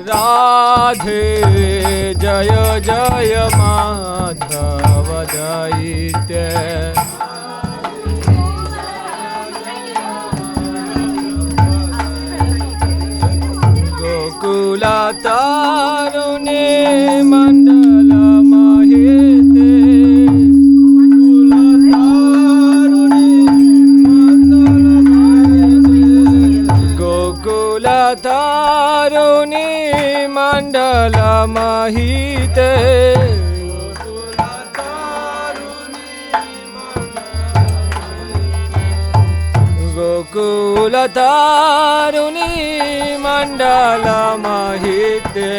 राधे जय जय माधव दैत्य गोकुला तारुणे मंडल महिते गोकुला तारुणे मंडल महिते गोकुल तारुणी मंडल महिते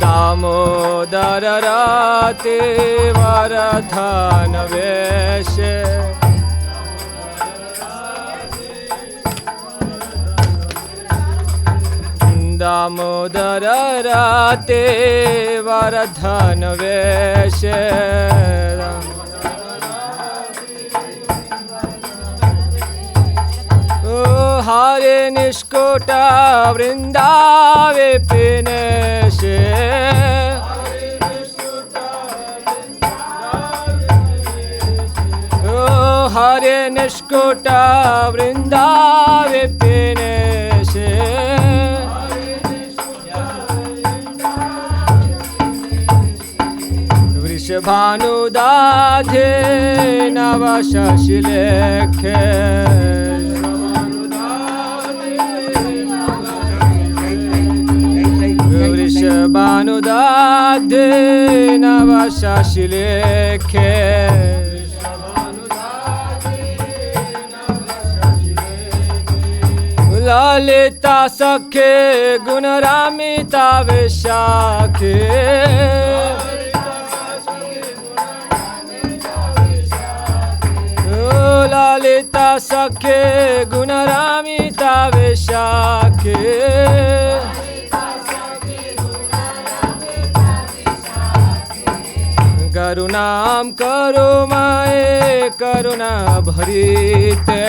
दामोदर राते वरधन वेश दामोदर राते वरधन वेश ओ हरे निष्कोटा वृंदावे पिनेशे ओ हरे निष्कोटा वृंदावे पिनेशे वृषभानुदाधे नव शशिलेखे वृषभानुदाधे नव शशिलेखे ललिता सखे गुणरामिता विशाखे ललिता सखे गुणरामिता विशाखे करुणाम करो माए करुणा भरीते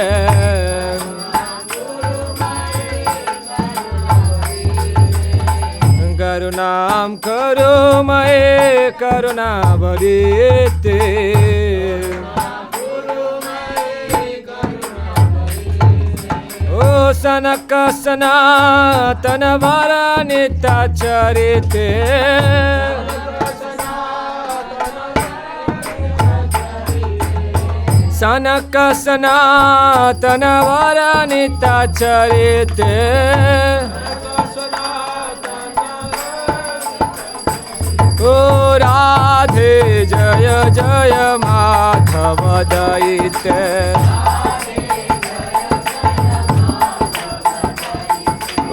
करुणाम करो माए करुणा भरीते सनक सनातन वरनिता चरिते सनक सनातन वरनिता चरिते ओ राधे जय जय माधव दैत्य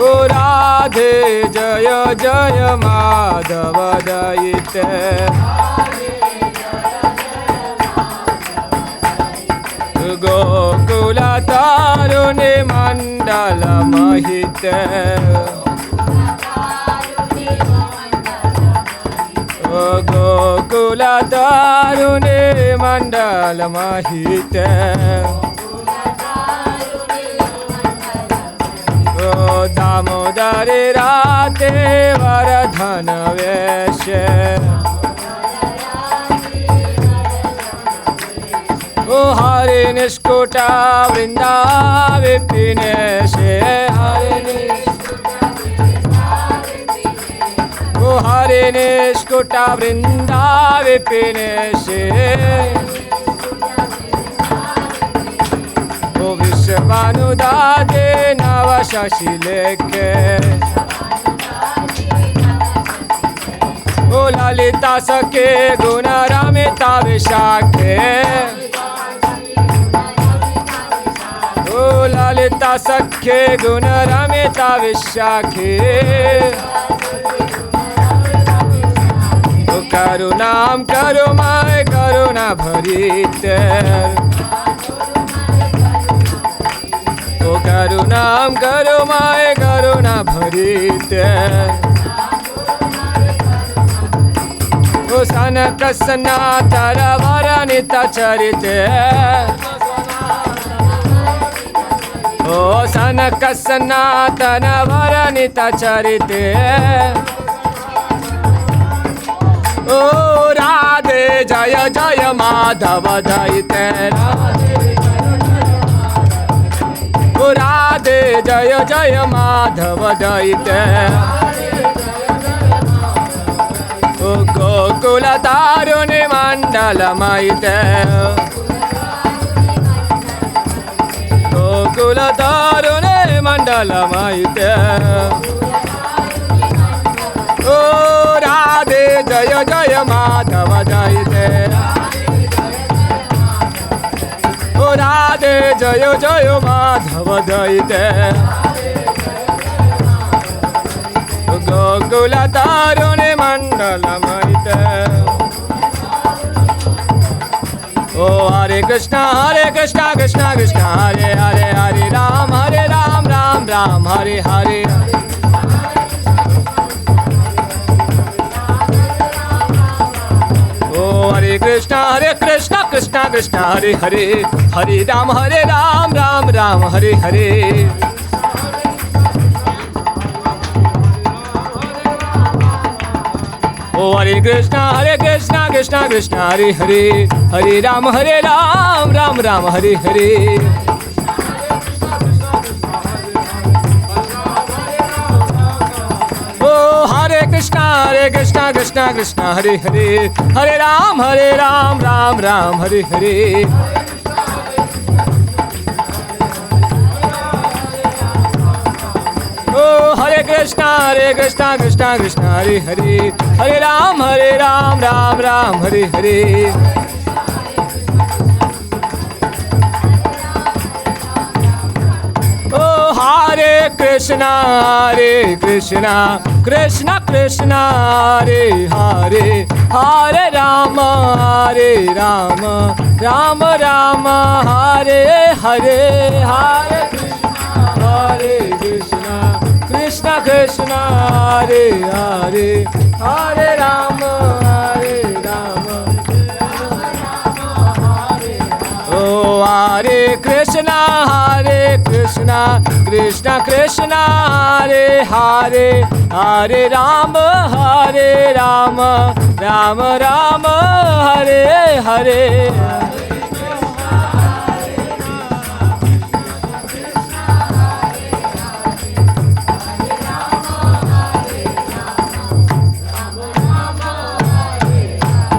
ओ राधे जय जय माधव दैत्य Taruni Mandala Mahite Gokula Taruni Mandala Mahite Damodari Rate Varadhana Veshe O Hari Nishkuta Vrinda Vipineshe O Hari Nishkuta Vrinda Vipineshe O Vishvanudade Navashashileke O Lalita Sakhe Gunaramita Vishakhe O Lalita Sakhe Gunaramita Vishakhe O Karunam Karumay Karuna Bharite O Karunam Karumay Karuna Bharite O Sanata Sanatara Varanita Charite O Sanaka Sanatana Varanita Charite O Radhe Jaya Jaya Madhava Daite O Radhe Jaya Jaya Madhava Daite O Gokula Taruni Mandala Maite Gokula Taruni Mandala Maite O Radhe Jaya Jaya Madhava Daite O Radhe Jaya Jaya Madhava Daite O Gokula Taruni Mandala Maite O Hare Krishna Krishna Krishna Hare Hare Hare Ram Ram Ram Hare Hare O Hare Krishna Krishna Hare Hare Hare Ram Ram Hare Hare O Hare Krishna Hare Hare Hare Ram Ram Hare Hare O Hare Krishna Hare Hare Hare Ram Ram Hare Hare Oh Hare Krishna Hare Hare Hare Ram Ram Hare Hare Oh Hare Krishna Krishna Hare Hare Hare Rama Rama Hare Hare Hare Krishna Krishna Hare Hare Hare Rama Oh Hare Krishna Krishna Hare Hare Hare Rama Rama Hare Hare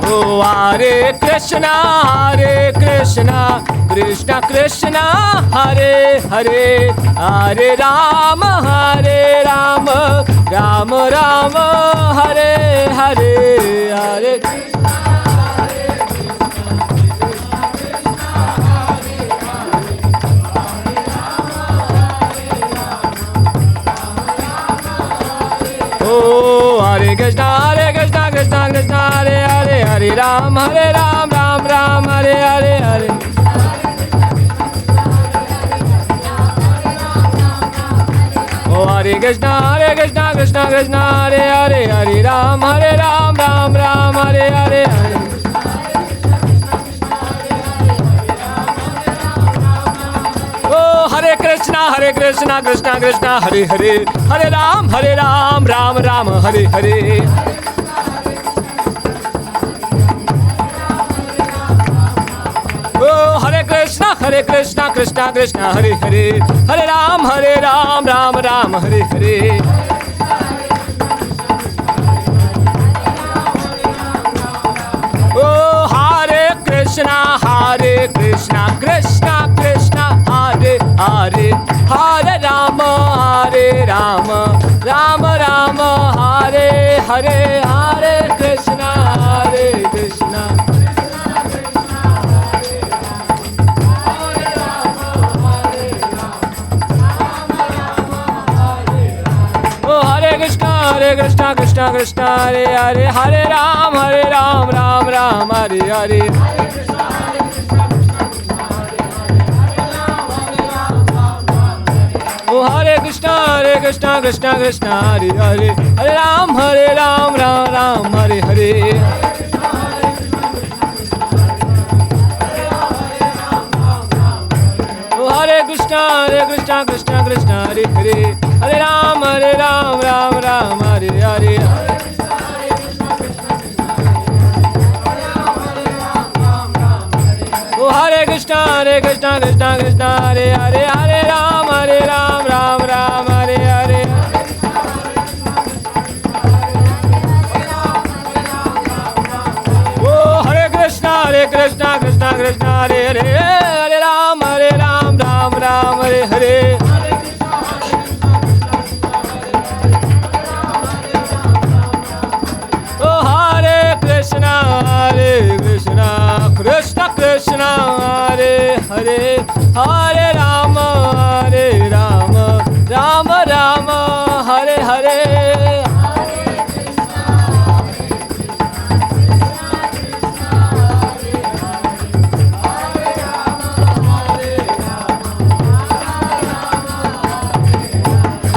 Oh Hare Krishna Krishna Hare Hare Hare Rama Rama Hare Hare Hare Oh Hare Krishna Hare Hare Hare Ram Ram Hare Hare Hare Krishna Krishna Krishna Hare Hare Hare Ram Ram Ram Hare Hare Oh Hare Krishna Krishna Krishna Hare Hare Hare Ram Ram Ram Hare Hare Oh Hare Krishna Krishna Krishna Hare Hare Hare Ram Ram Ram Hare Hare Oh Hare Krishna Krishna Krishna Hare Hare Hare Rama Rama Hare Hare Hare Krishna Hare Krishna Krishna Hare Hare Hare Ram Ram Hare Hare Oh Hare Krishna Krishna Hare Hare Hare Ram Ram Hare Hare Oh Hare Krishna Krishna Hare Hare Hare Ram Ram Hare Hare Oh Hare Krishna Krishna Hare Hare Hare Ram Ram Hare Hare Oh Hare Krishna Krishna Hare Hare Hare Ram Ram Hare Hare Oh Hare Krishna Krishna Hare Hare Hare Rama Rama Hare Hare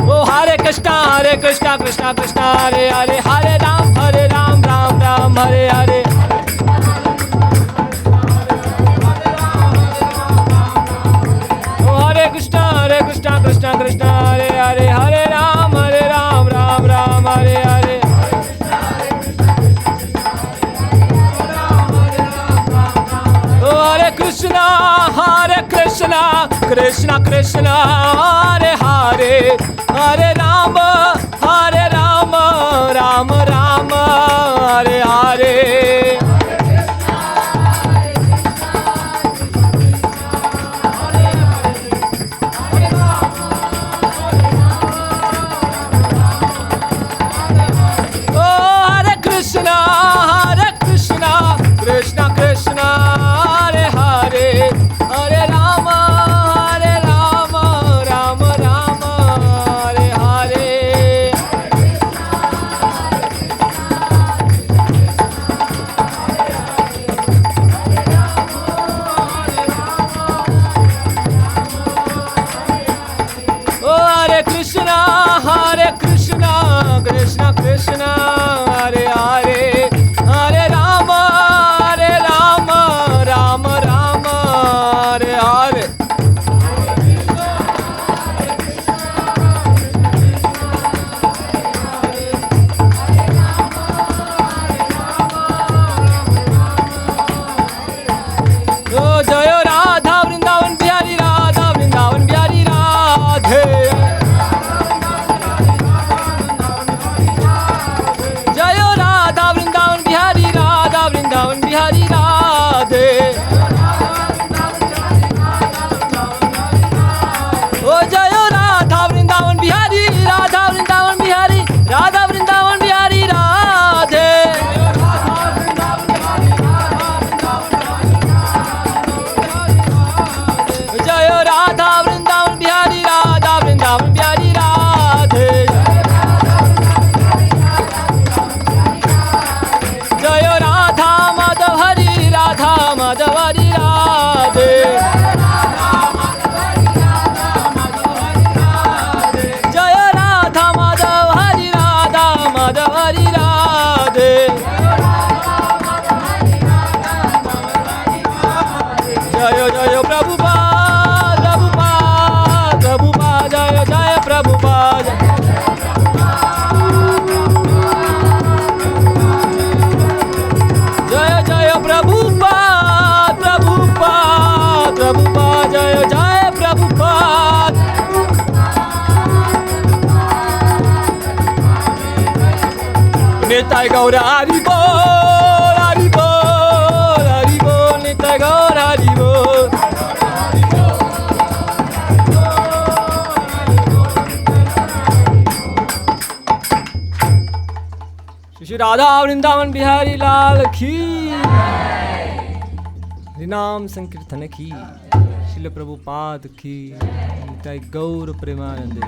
Oh Hare Krishna Hare Hare Hare Ram Ram Hare Hare Oh Hare Krishna Hare Hare Hare Ram Ram Hare Hare Oh Hare Krishna Krishna Hare Hare Hare Rama Rama Hare Hare Krishna Hare Hare Hare Rama Rama Hare Hare Prabhupada, Jaya Jaya Prabhupada. Nitai Gaura Hari Bol, Hari Bol, Hari Bol, Nitai Gaura Hari Bol. Shri Radha Vrindavan Bihari Lal Ki, Harinam Sankirtan Ki, Srila Prabhupada Ki, Nitai Gaur Premanande.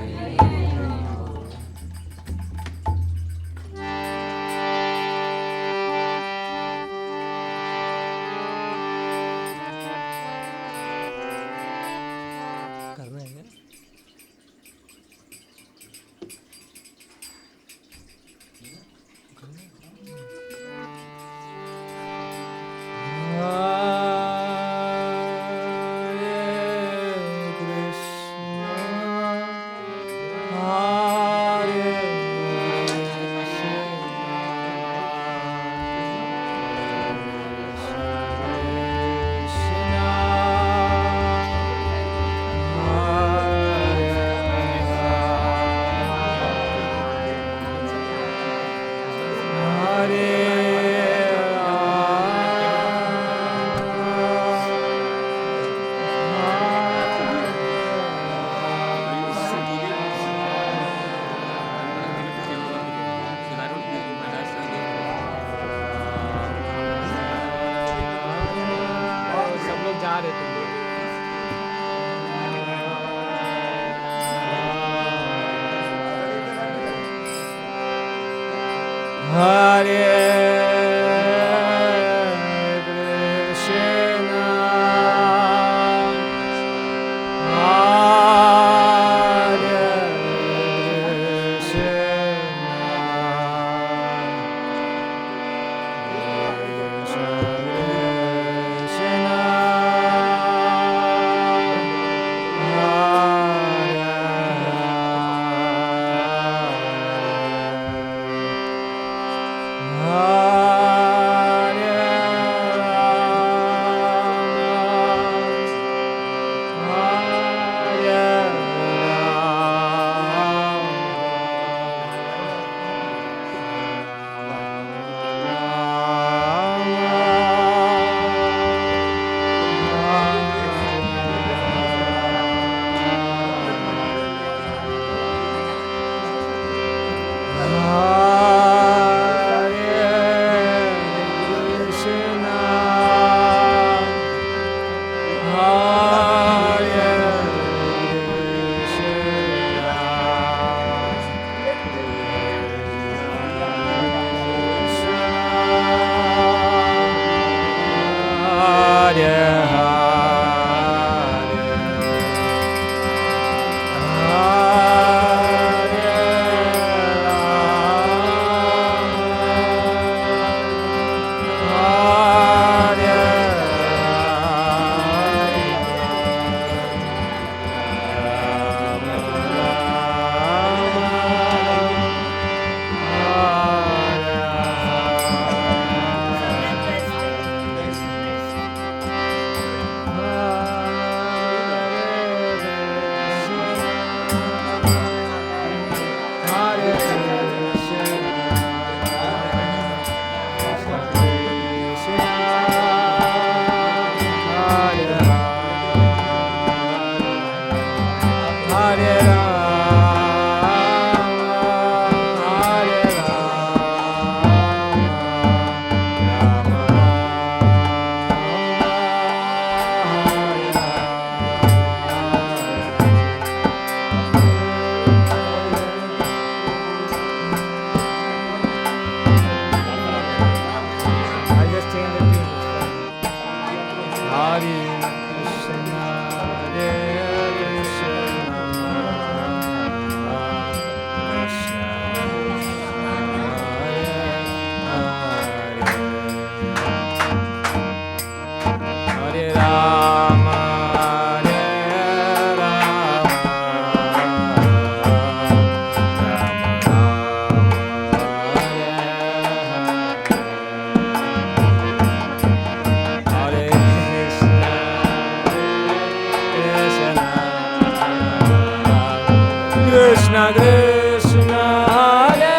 Krishna, Hare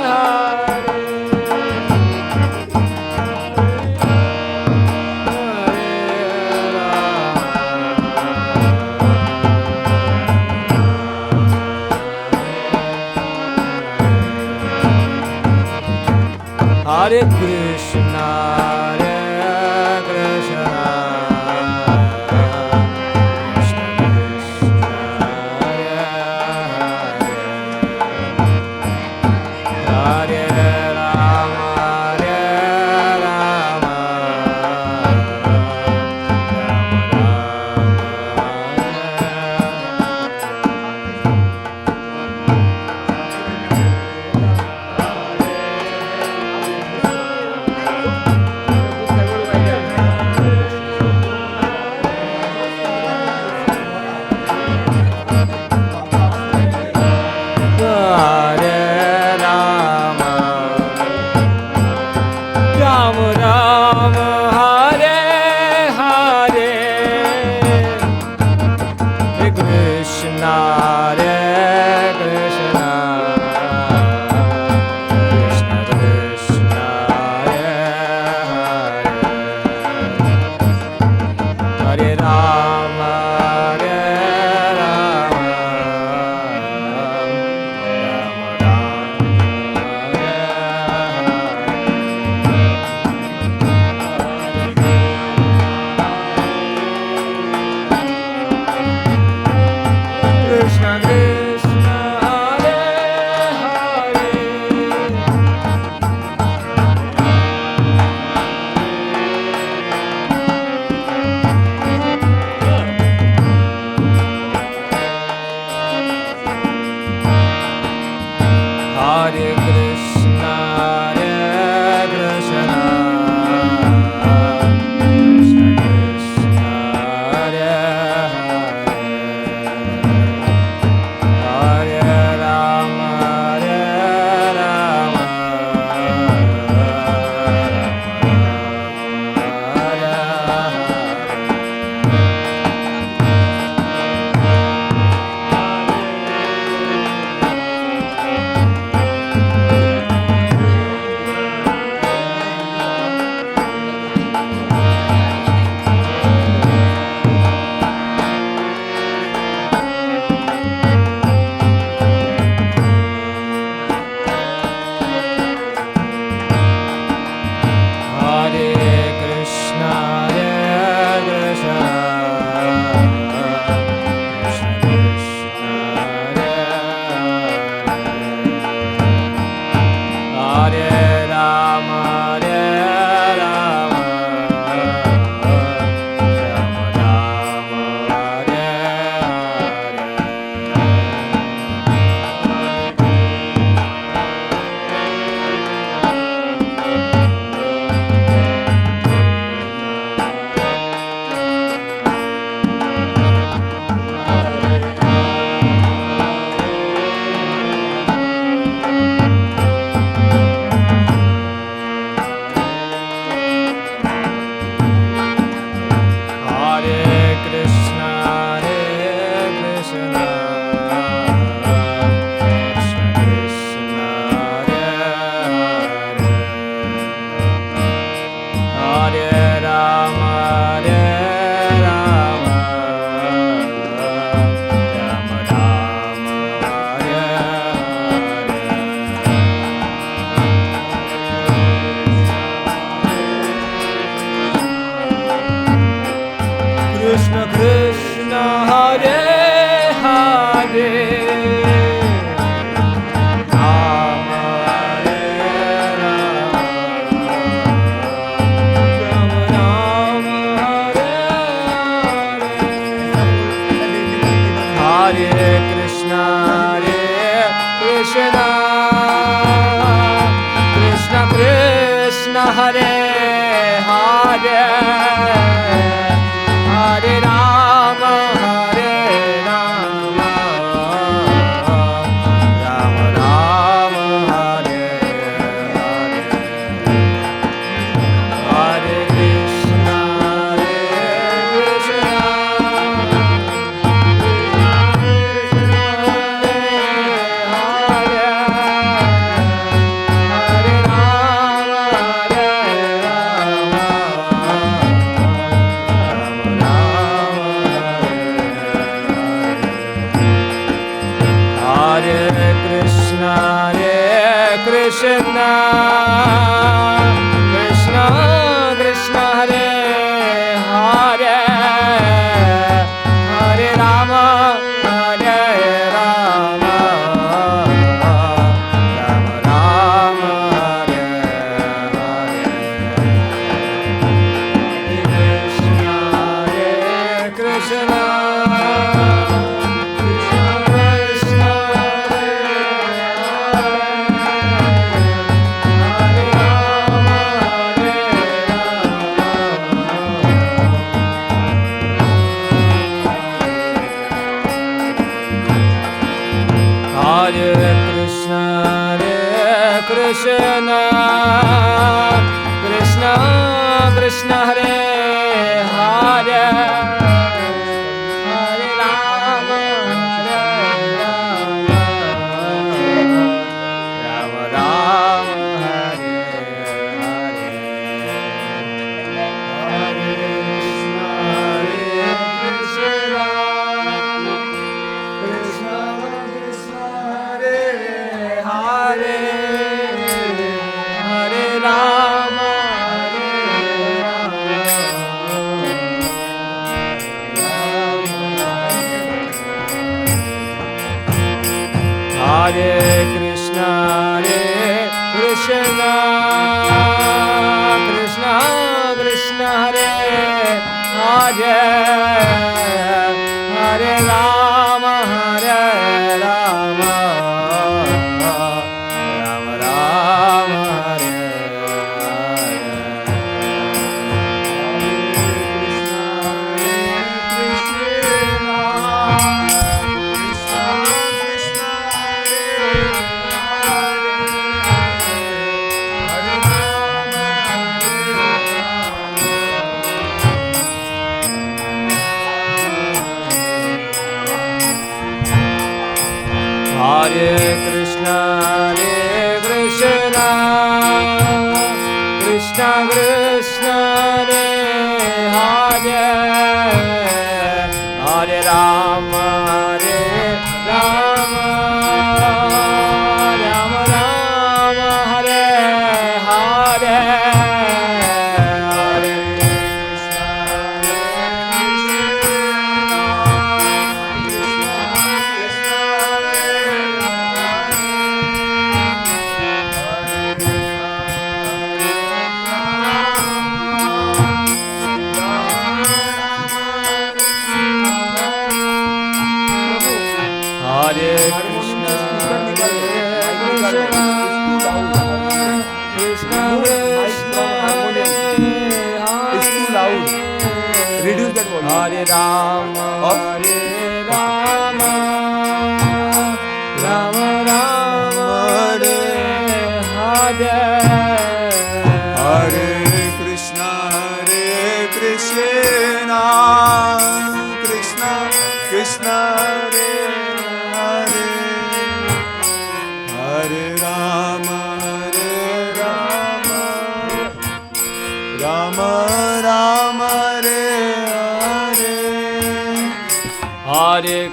Hare, Hare Krishna, Hare Krishna, Krishna Krishna, Hare Hare, Hare Rama, Hare Rama, Rama Rama, Hare Hare, Hare Krishna, Hare Krishna, Krishna Krishna, Hare Hare, Hare Rama, Hare Rama, Krishna Krishna, Hare Hare, Hare Krishna, Hare Krishna, Krishna Krishna, Hare Hare, Hare Rama, Hare Rama, Hare Hare Krishna, Hare Krishna, Krishna Krishna, Hare Hare, Hare Rama, Hare Rama, Rama Rama, Hare Hare Krishna, Hare Krishna, Krishna Krishna, Hare Hare, Hare Rama, Hare Rama, Rama Rama, Hare Krishna Krishna, Hare Hare, Rama Hare Rama, Rama Rama, Hare Hare, Krishna, Hare Krishna, Krishna Krishna, Hare Hare, Hare Rama. Krishna, Krishna Krishna Hare Hare, Hare Rama, Hare Rama, Rama Rama, Hare Hare, Krishna Krishna, Krishna Krishna Hare Hare, Hare Rama, Hare Rama, Rama Rama, Hare Hare, Hare Krishna, Krishna Krishna, Hare Hare, Hare Krishna, Krishna Krishna, Krishna Hare Hare, Hare Rama, Hare Rama, Rama Rama, Hare Hare Krishna, Krishna Krishna Krishna, Hare Hare, Hare Rama, Hare Rama, Rama Rama, Hare Hare, Hare Krishna, Reduce that volume. Hare Rama, Hare Rama, Rama Rama, Hare Hare, Hare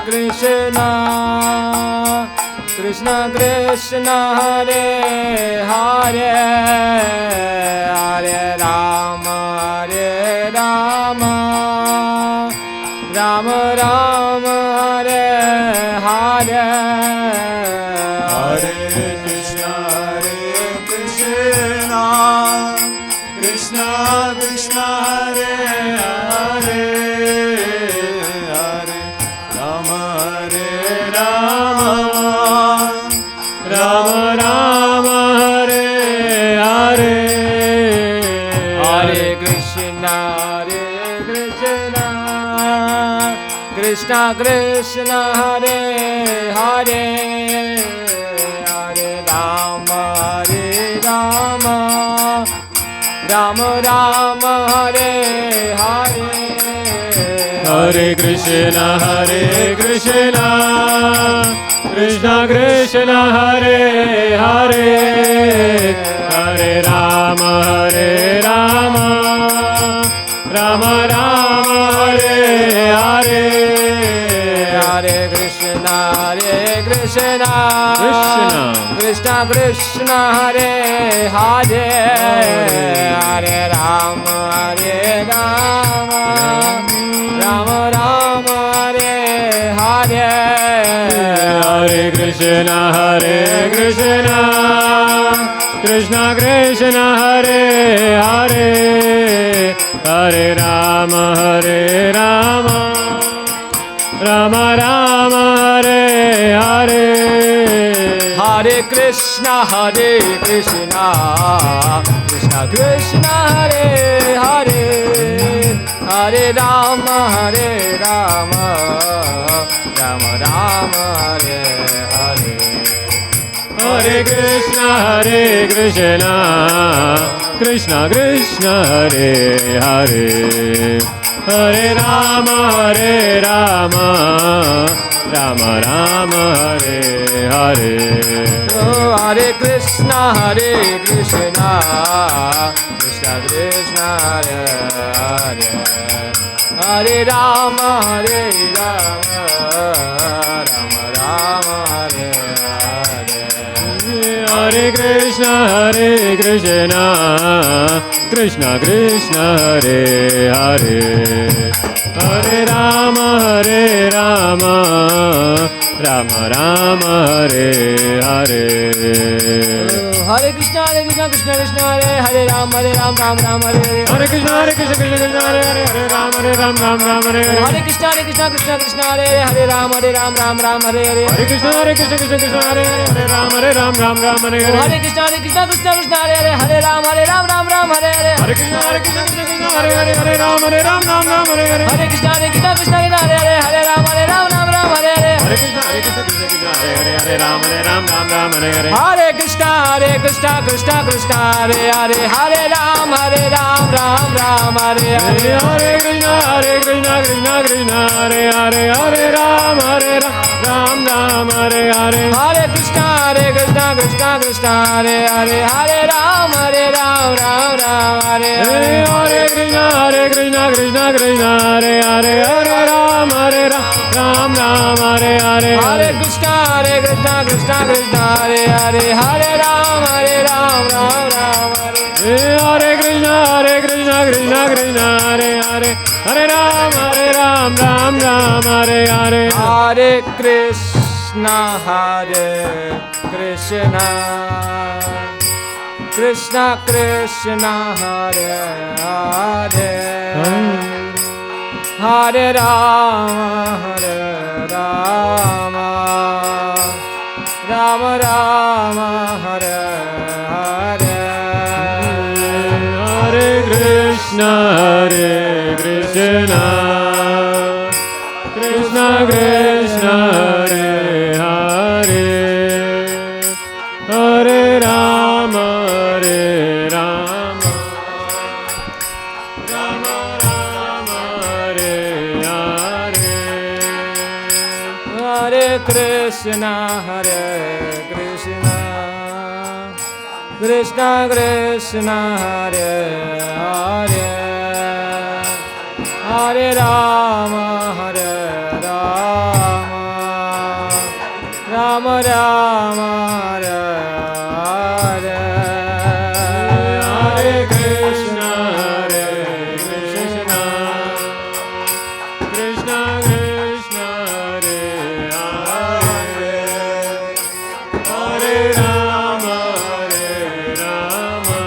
Krishna, Krishna Krishna, Hare Hare, Hare Rama, Rama Rama, Hare Hare, Hare Krishna, Krishna Krishna, Hare Hare, Hare Rama, Rama Rama, Hare Hare, Hare Krishna, Krishna Krishna, Hare Hare, Hare Rama, Rama Rama, Hare Hare, Hare Krishna, Krishna Krishna, Hare Hare, Hare Rama, Rama Rama, Hare Hare, Hare Krishna, Krishna Krishna, Hare Hare, Hare Rama, Rama Rama, Hare Hare, Hare Krishna, Krishna Krishna Krishna Hare Hare Hare Rama Hare Rama Rama Rama Hare Hare Hare Krishna Krishna Krishna Hare Hare Hare Rama Rama Rama Hare Hare Hare Krishna Krishna Krishna Hare Hare Hare Rama Rama Rama Hare Hare Hare Krishna Krishna Krishna Hare Hare Hare Rama Rama Rama Hare Hare Hare Krishna Krishna Krishna Hare Hare Hare Rama Rama Rama Hare Hare Hare Krishna Krishna Krishna Hare Hare Hare Rama Rama Rama Hare Hare Hare Krishna Krishna Krishna Hare Ram Ram Ram Hare Hare Hare Krishna Krishna Krishna Hare Ram Ram Hare Hare Hare Krishna Krishna Krishna Hare Ram Ram Hare Hare Hare Krishna Krishna Krishna Hare Ram Ram Hare Hare Hare Krishna Krishna Krishna Hare Ram Ram Hare Hare Hare Krishna Krishna Krishna Hare Ram Hare Hare Hare Krishna Krishna Krishna Hare Ram Ram Hare Hare Hare Krishna Krishna Krishna Hare Ram Hare Hare Hare Krishna Krishna Krishna Hare Hare Ram Ram Hare Hare Hare Krishna Krishna Krishna Hare Hare Ram Ram Hare Hare Hare Krishna Krishna Krishna Hare Ram Ram Hare Hare Hare Krishna Krishna Krishna Hare Ram Ram Hare Hare Hare Krishna Krishna Krishna Hare Ram Ram Hare Hare Krishna Krishna Krishna Hare Ram Ram Hare Hare Hare Krishna Krishna Krishna Krishna Hare Hare Hare Rama Rama Rama Hare Hare Hare Krishna Krishna Krishna Hare Hare Hare Rama Rama Rama Hare Hare Hare Krishna Krishna Krishna Hare Hare Hare Rama Rama Rama Hare Hare Hare Krishna Krishna Krishna Hare Hare Hare Rama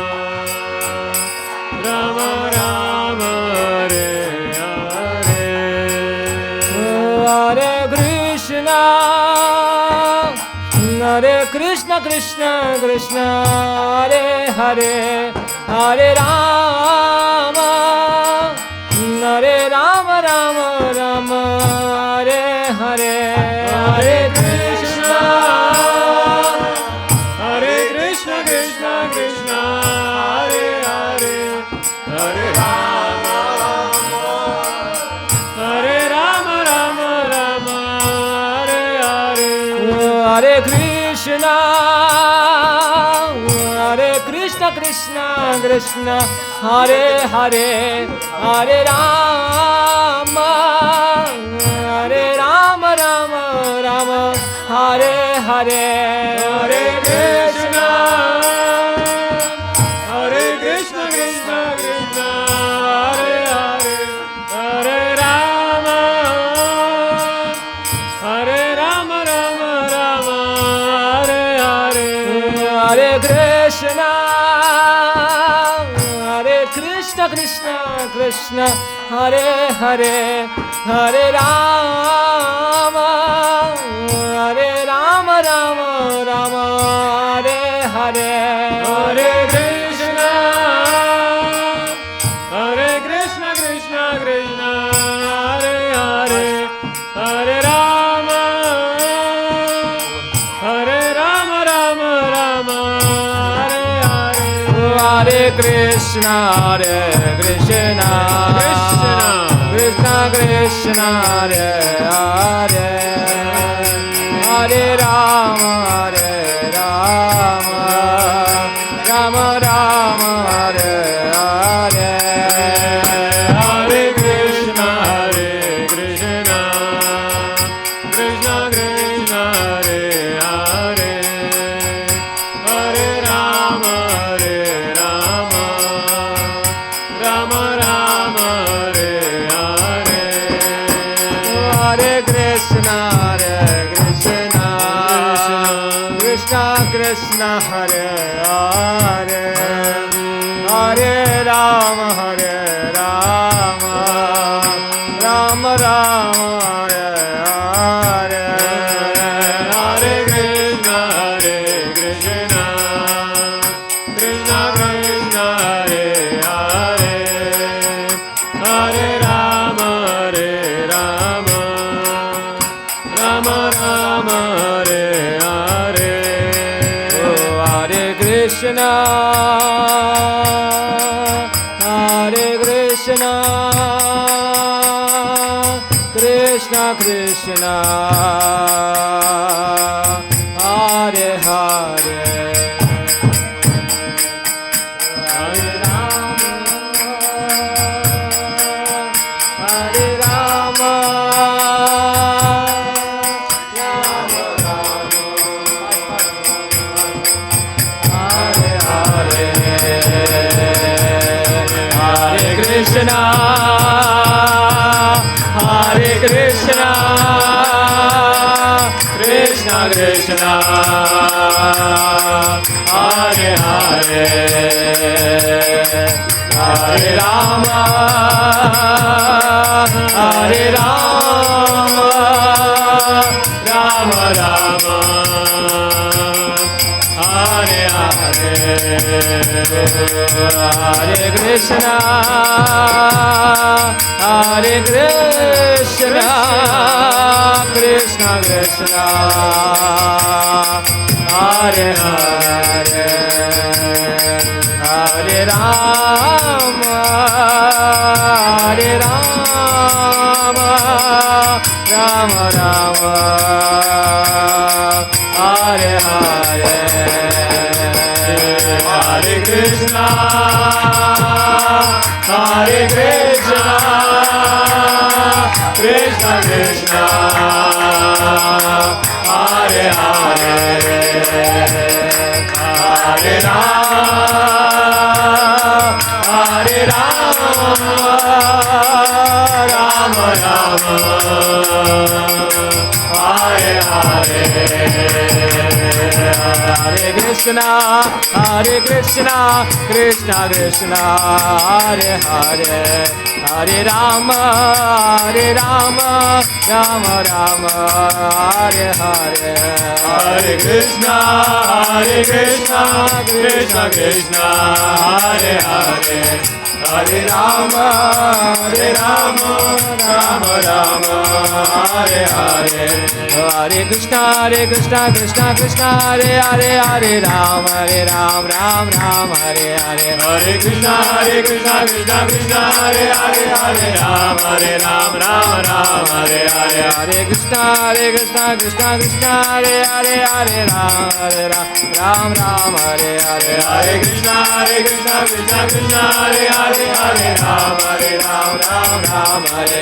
Rama Rama Hare Hare Hare Krishna Krishna Krishna Hare Hare Hare Rama Rama Rama Hare Hare Hare Krishna Krishna Krishna Hare Hare Hare Rama Rama Rama Hare Hare Hare Krishna Krishna Hare Hare Hare Rama Rama Rama Hare Hare, Hare Krishna, Hare Krishna, Krishna Krishna, Hare Hare, Hare Rama, Hare Rama, Rama Rama, Hare Hare, Hare Krishna, Hare Krishna, Krishna Krishna, Hare Hare, Hare Rama, Hare Rama, Rama Rama, Hare Hare, Hare Krishna, Hare Krishna, Krishna Krishna, Hare Hare, Hare Rama, Hare Rama, Rama Rama, Hare Hare, Hare Krishna, Hare Krishna, Krishna Krishna, Hare Hare, Hare Rama, Hare Rama, Rama Rama, Hare Hare, Hare Krishna, Hare Krishna, Krishna Krishna, Hare Hare, Hare Rama, Hare Rama, Rama Rama, Hare Hare, Hare Krishna, Hare Krishna, Krishna Krishna, Hare Hare, Hare Rama, Hare Rama, Rama Rama, Hare Hare, Hare Krishna, Hare Krishna, Krishna Krishna, Hare Hare, Hare Rama, Hare Rama, Rama Rama, Hare Hare, Hare Krishna, Hare Krishna, Krishna Krishna, Hare Hare, Hare Rama, Hare Rama, Rama Rama, Hare Hare, Hare Krishna, Hare Krishna, Krishna Krishna, Hare Hare, Hare Rama, Hare Rama, Rama Rama, Hare Hare, Hare Krishna, Hare Krishna, Krishna Krishna, Hare Hare, Hare Rama, Hare Rama, Rama Rama, Hare Hare, Hare Krishna, Hare Krishna, Krishna Krishna, Hare Hare, Hare Rama, Hare Rama, Rama Rama, Hare Hare, Hare Krishna, Hare Krishna, Krishna Krishna, Hare Hare, Hare Rama, Hare Rama, Rama Rama, Hare Hare, Hare Krishna, Hare Krishna, Krishna Krishna, Hare Hare, Hare Rama, Hare Rama, Rama Rama, Hare Hare, Hare Krishna, Krishna Krishna, Hare Hare, Hare Rama, Ram Ram, Hare Hare, Hare Krishna, Krishna Krishna, Hare Hare, Hare Rama, Ram Ram, Hare Hare, Hare Krishna, Krishna Krishna, Hare Hare, Hare Ram Ram, Hare Hare, Hare Krishna, Krishna Krishna, Hare Hare, Hare Rama, Ram Ram Hare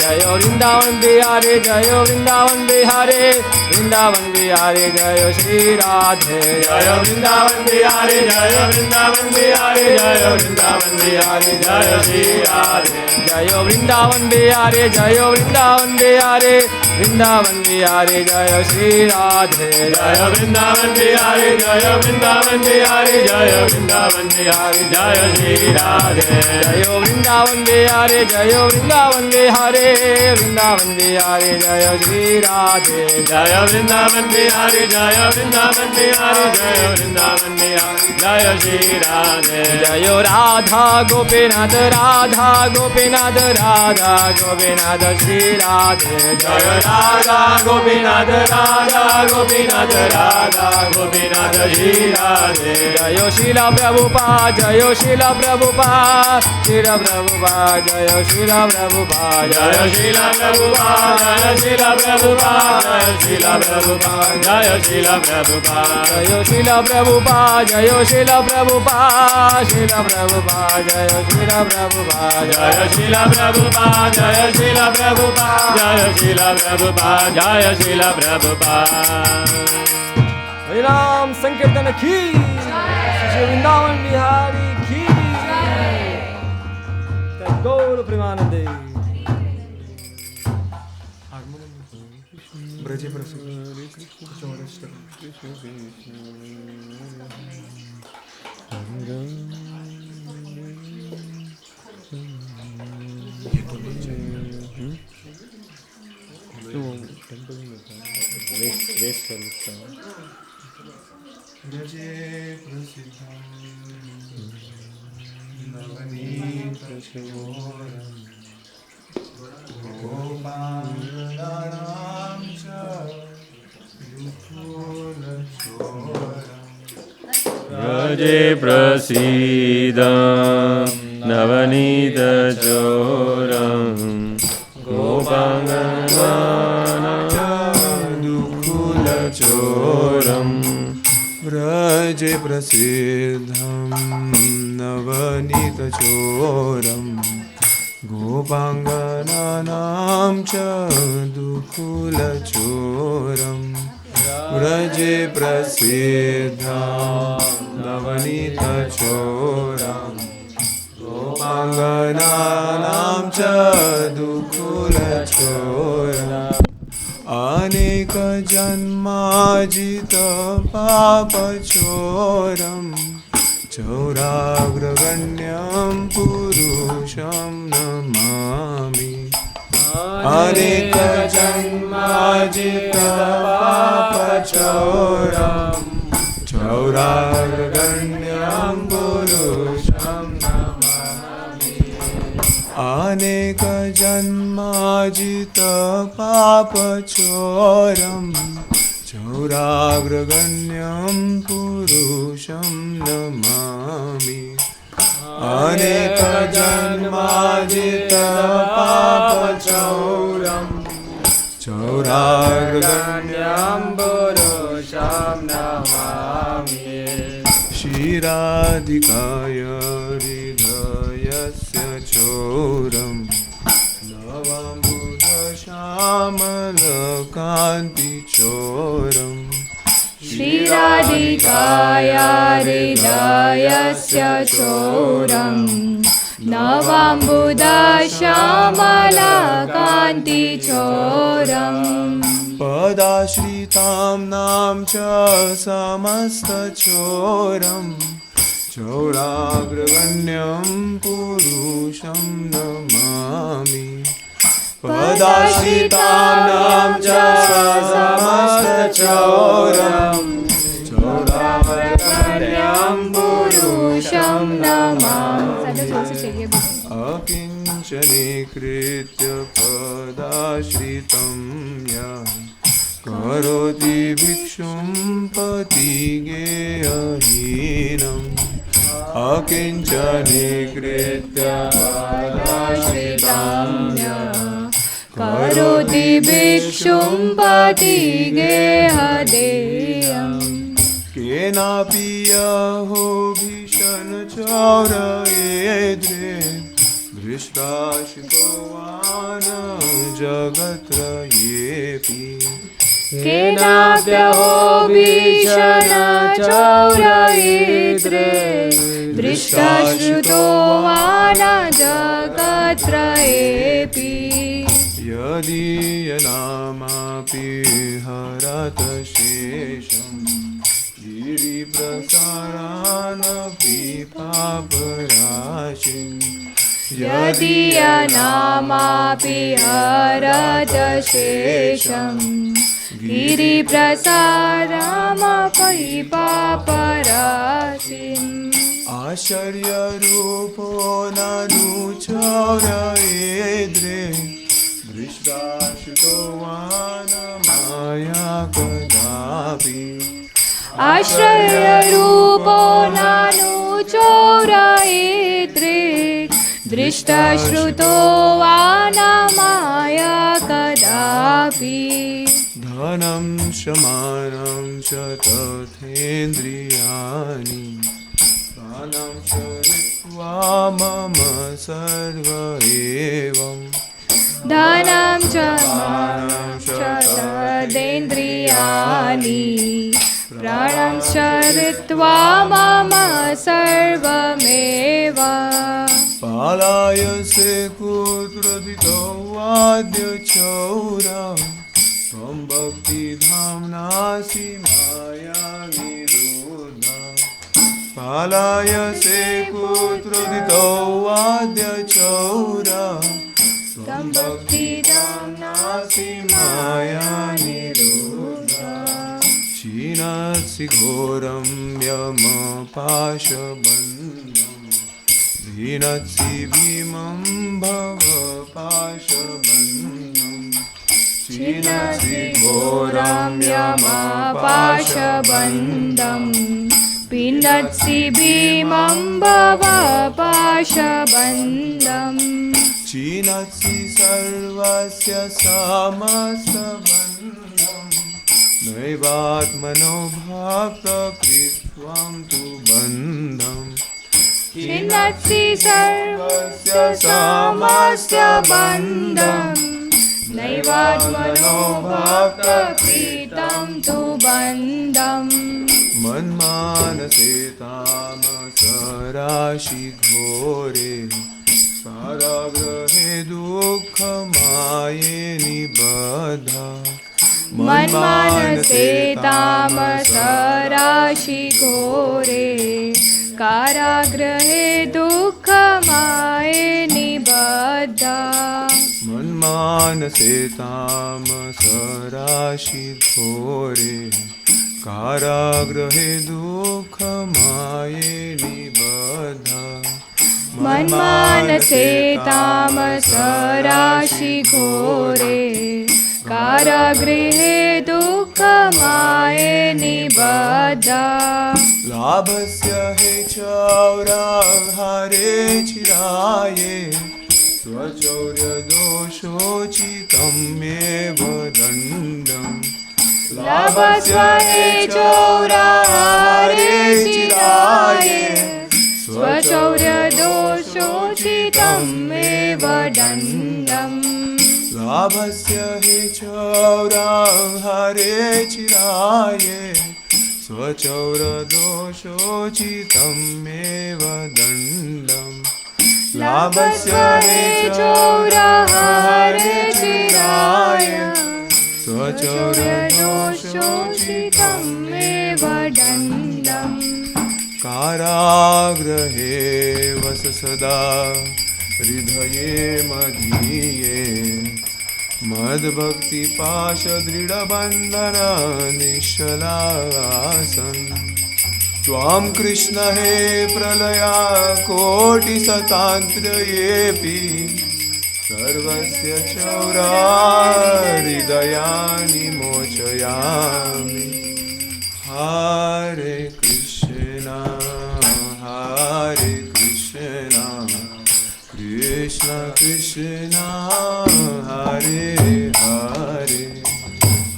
Jayo Vrindavan Bihari, Jayo Vrindavan Bihari, Vrindavan Bihari, Jayo Shri Radhe. Jayo Vrindavan Bihari, Jayo Vrindavan Bihari, Jayo Vrindavan Bihari, Jayo Shri Radhe. Jayo Vrindavan Bihari, Jayo Vrindavan Bihari, Vrindavan Bihari, Jayo Shri Radhe. Jayo Vrindavan Bihari, Jayo Vrindavan Bihari, Jayo Vrindavan Bihari, Jayo Shri Radhe. Jayo Vrindavan Bihari, Jayo Vrindavan Bihari, Vrindavan Bihari, Jayo Shri Radhe. Jayo Vrindavan Bihari, Jayo Vrindavan Bihari, Jayo Vrindavan Bihari, Jayo Shri Radhe. Jayo Radha Gopinath, Radha Gopinath, Radha Gopinath, Shri Radhe. Jayo Radha Gopinath, Radha Gopinath, Radha Gopinath, Shri Radhe. Jayo Srila Prabhupada, Jayo Srila Prabhupada, Srila Prabhupada, Jayo Srila Prabhupada, Jayo Srila Prabhupada, Jayo Srila Prabhupada, Jayo Srila Prabhupada, Jayo Srila Prabhupada. Jayo Srila Prabhupada, Jayo Srila Prabhupada, Srila Prabhupada, Jayo Srila Prabhupada, Jayo Srila Prabhupada, Jayo Srila Prabhupada, Jayo Srila Prabhupada, Jayo Srila Prabhupada. Hare Ram Sankirtan ki, Shri Vrindavan Bihari ki, Gaur Premanande. Braje Prasad. Braje prasidam navanita choram gopangana dukula choram. Braje prasidham navanita choram gopangananam cha dukula choram. Braje prasidham navanita choram gopangananam cha dukula choram. Aneka janmajita papa choram chauragraganyam purusham namami. Aneka janmajita papa choram chauragraganyam purusham namami. Aneka janmajita papa choram chauragraganyam purusham namami. Aneka janmajita papa choram chauragraganyam purusham namami. Shiradikaya hridayasya choram navam buddha shamalakanti choram. Shriradhikaya hridayasya choram navam buddha shamalakanti choram. Padashritam nam cha samasta choram chauragraganyam purusham namami. Padashritam nam cha samasta choram chauragraganyam purusham namami. Akinchani kritya padashritam ya karoti bhikshum patigeyahinam. Akinchani kritya padashritam ya karoti bhikshum patigehadeyam. Kenapi yaho bhishan chaura edre दृष्टाशितोवान जगत्रयेऽपि केनाप्यहो भीषणचौरयित्रे दृष्टाश्रुतो वा न जगत्रयेऽपि यदीयनामापि हरतशेषं गिरिप्रसारानपि पापराशिं यदीयनामापि हरतशेषं गिरिप्रसारमपि पापराशिम् आश्चर्यरूपो नानुचौरयेद्रे दृष्टाश्रुतो वा न माया कदापि आश्रयरूपो नानुचौरयित्रे दृष्टाश्रुतो वा न माया कदापि धनं शमानं च तथेन्द्रियाणि प्राणं चरित्वा मम सर्व एवं धनं च तदेन्द्रियाणि प्राणं चरित्वा मम सर्वमेव पालायसे कुत्रदितो वाद्यचौरा त्वं भक्तिधाम्नासि माया विरुद्धा पालायसे कुत्रदितो वाद्यचौरा त्वं भक्तिधाम्नासि माया निरुद्धा क्षीणसि घोरं यमपाशबन्धं हीनत्सि भीमं भवपाशबन्धं क्षीणसि घोरं यमपाशबन्धं पिनत्सि भीमं भवपाशबन्धं क्षीणसि सर्वस्य समस्तबन्धं नैवात्मनो भक्तकृत्वं तु बन्धम् छिन्नत्सि सर्वस्य समस्तबन्धं नैवात्मनो भक्तकृतं तु बन्धम् मन्मानसे तामसराशि घोरे कारागृहे दुःखमाये निबद्धा मन्मानसे तामसराशि घोरे कारागृहे दुःखमाये निबद्धा मन्मानसे तामसराशि घोरे कारागृहे दुःखमाये निबद्धा मन्मानसे तामसराशि घोरे कारागृहे दुःखमाये निबद्धा लाभस्य हे चौराहारे चिराये स्वचौर्यदोषोचितं मेव दण्डम् लाभस्य हे चौराहारे चिराये स्वचौर्यदोषोचितं मेव दण्डम् लाभस्य हे चौराहारे चिराये स्वचौरदोषोचितं मेव दण्डम् लाभस्य हे चौराहारे चिराये स्वचौरदोषोचितं मेव दण्डम् कारागृहे वस सदा हृदये मदीये मद्भक्तिपाशदृढबन्धन निश्चलासन् त्वां कृष्ण हे प्रलया कोटिशतान्त्रयेऽपि सर्वस्य चौराहृदयानि मोचयामि हरे कृष्ण कृष्ण कृष्ण हरे हरे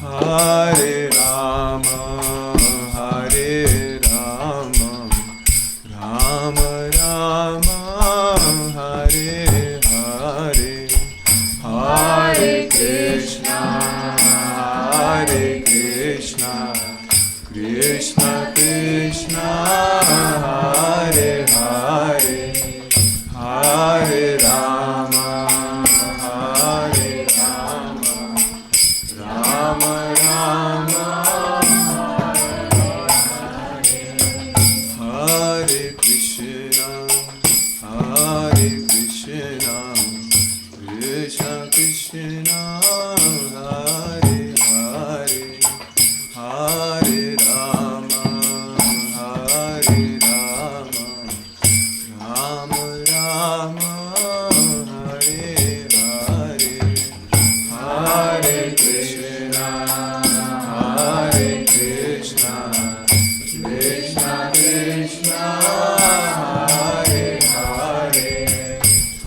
हरे राम राम राम हरे Hare, Hare Krishna, Hare Krishna, Krishna Krishna, Hare Hare, Hare Rama, Hare Rama, Rama Rama, Hare Krishna, Hare Krishna, Krishna Krishna, Hare Hare, Hare Rama, Hare Rama, Rama Rama, Hare Hare, Hare Krishna, Hare Krishna, Krishna Krishna, Hare Hare,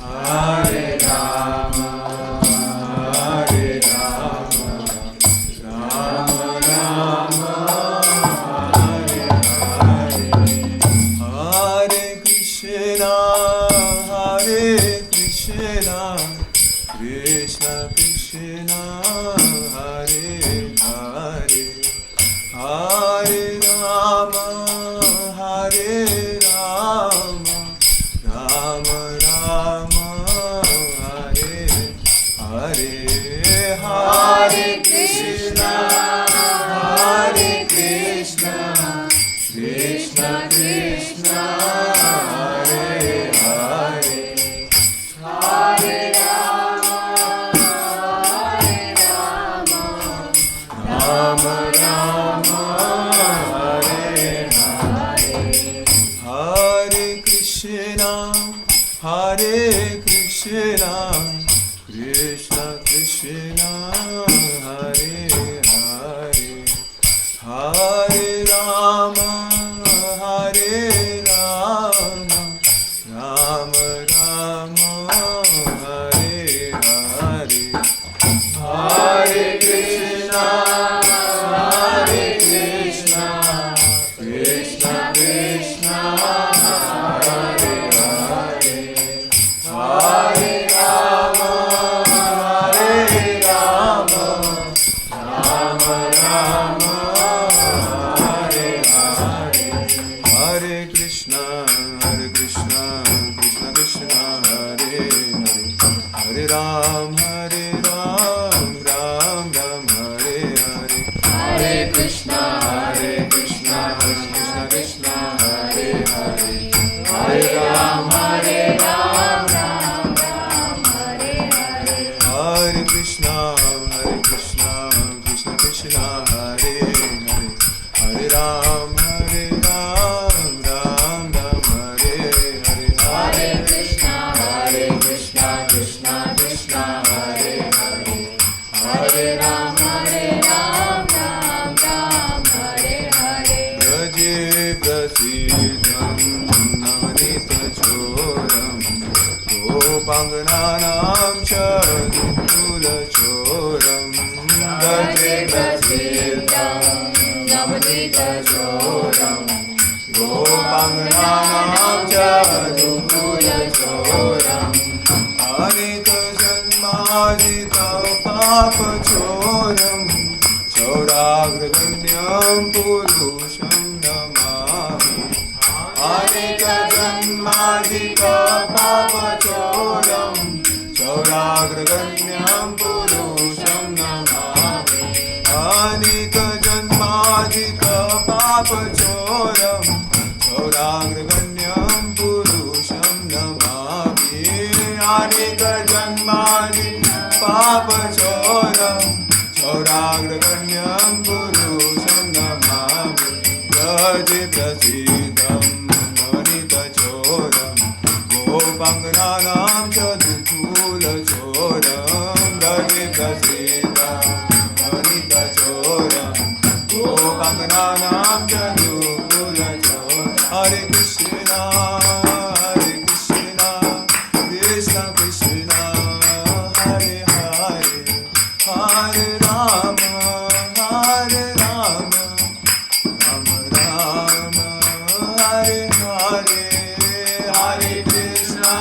Hare Rama, Hare Rama, Rama Rama, Hare Hare, Hare Krishna, Hare Krishna, Krishna Krishna, Hare Hare, Hare Rama, Hare Rama, Rama Rama, Hare Hare, Hare Krishna, Hare Krishna, Krishna Krishna, Hare Hare, Hare Rama, Hare Rama, Rama Rama, Hare Hare, Hare Krishna, Hare Krishna, Krishna Krishna, Hare Hare, Hare Rama, Hare Rama, Rama Rama, Hare Hare, Hare Krishna, Hare Krishna, Krishna Krishna, Hare Hare, Hare Rama, Hare Rama, Rama Rama, Hare Hare, Hare Krishna, Krishna Krishna, Hare Hare, Hare Ram, Ram Ram, Hare Hare, Hare Krishna, Krishna Krishna, Hare Hare, Hare Ram, Ram Ram, Hare Hare, Hare Krishna, Krishna Krishna, Hare Hare, Hare Ram, Ram Ram, Hare Hare, Hare Krishna, Krishna Krishna, Hare Hare, Hare Ram, Ram Ram, Hare Hare, Raje Prasidham Namanita Choram, Gopangananam Chadukula Choram, Raje Prasidham Namanita Choram, Gopangananam Chadukula Choram, Anika Janmadita Papa Choram, Choragraganyam Purusham Namami, Anika Janmadita Papa Choram, Choragraganyam Purusham Namami, Anika Janmadita Papa Choram, Choragraganyam Purusham Namami, Anika Janmadita Papa Choram, Choragraganyam Purusham Namami, Raje Prasidham Namanita Choram, Gopangananam Chadukula Choram, Raje Prasidham Namanita Choram, Gopangananam Chadukula Choram, Hare Krishna, Krishna Krishna, Hare Hare, Hare Rama, Hare Rama, Rama Rama, Hare Hare, Hare Krishna,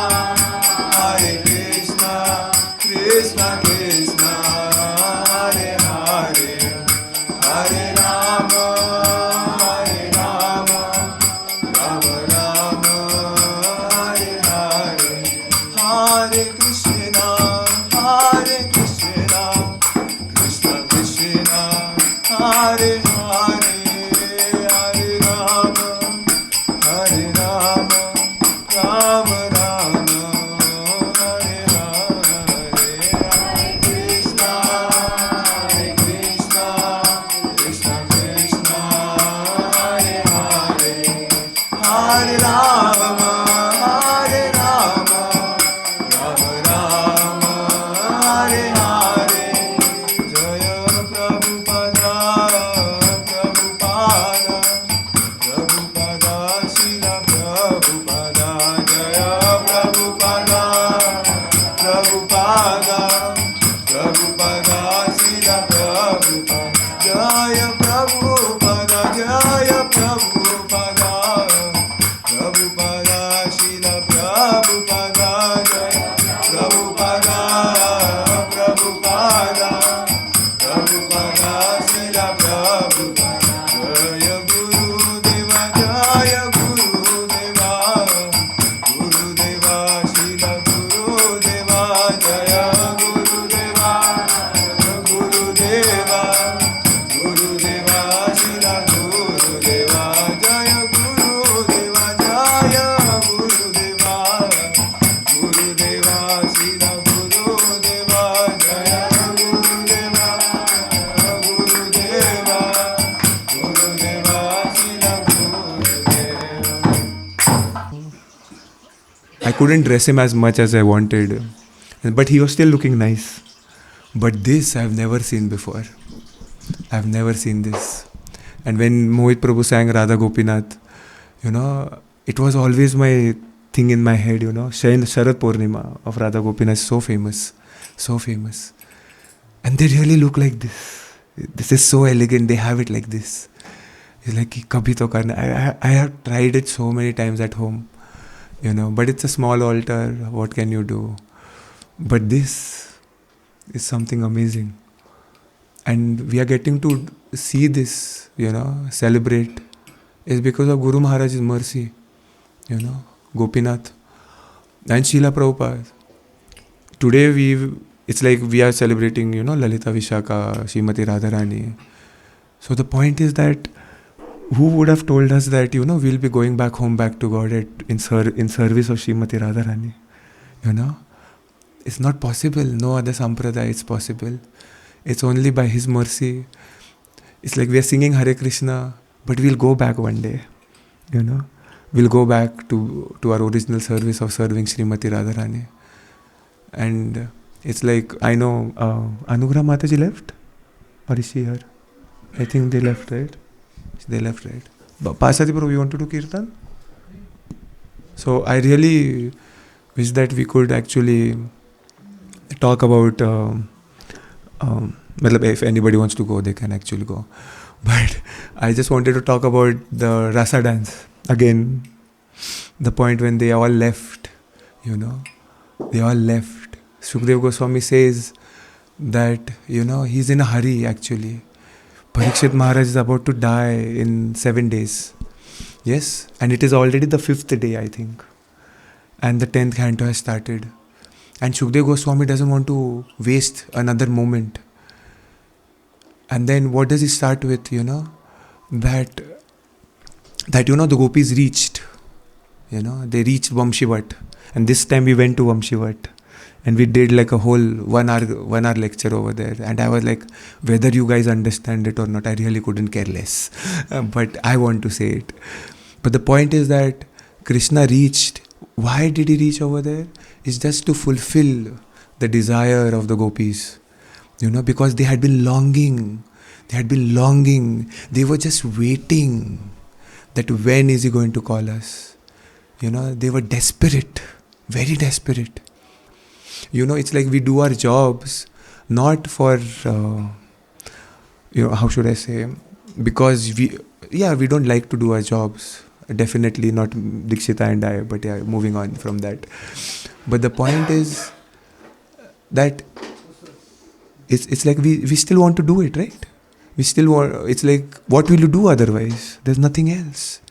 Srila Gurudeva, Jaya Gurudeva, Gurudeva, Gurudeva, Srila Gurudeva. I couldn't dress him as much as I wanted, but he was still looking nice. But this I've never seen before. I've never seen this. And when Mohit Prabhu sang Radha Gopinath, it was always my thing in my head, Sharad Purnima of Radha Gopinath is so famous. So famous. And they really look like this. This is so elegant, they have it like this. It's like, kabhi to karna. I have tried it so many times at home, but it's a small altar, what can you do? But this is something amazing. And we are getting to see this, celebrate, is because of Guru Maharaj's mercy, Gopinath and Srila Prabhupada. Today it's like we are celebrating, Lalita Vishaka, Srimati Radharani. So the point is that who would have told us that, we'll be going back home, back to God in service of Srimati Radharani, It's not possible. No other sampradaya is possible. It's only by His mercy. It's like we are singing Hare Krishna, but we'll go back one day. We'll go back to our original service of serving Srimati Radharani. And it's like, I know, Anugrah Mataji left? Or is she here? I think they left, right? They left, right? Pasati Prabhu, you want to do kirtan? So I really wish that we could actually talk about, if anybody wants to go, they can actually go. But I just wanted to talk about the Rasa dance. Again, the point when they all left, they all left. Shukdev Goswami says that, he's in a hurry actually. Parikshit Maharaj is about to die in 7 days. Yes, and it is already the 5th day, I think. And the 10th canto has started. And Shukdev Goswami doesn't want to waste another moment. And then what does he start with, that the Gopis reached, they reached Vamshivat. And this time we went to Vamshivat. And we did like a whole 1 hour lecture over there. And I was like, whether you guys understand it or not, I really couldn't care less. But I want to say it. But the point is that Krishna reached. Why did he reach over there? It's just to fulfill the desire of the Gopis. Because they had been longing. They were just waiting that when is he going to call us? They were desperate, very desperate. It's like we do our jobs not for, how should I say, because we don't like to do our jobs. Definitely not Dikshita and I, but moving on from that. But the point is that it's like we still want to do it, right? We still want, it's like, what will you do otherwise? There's nothing else.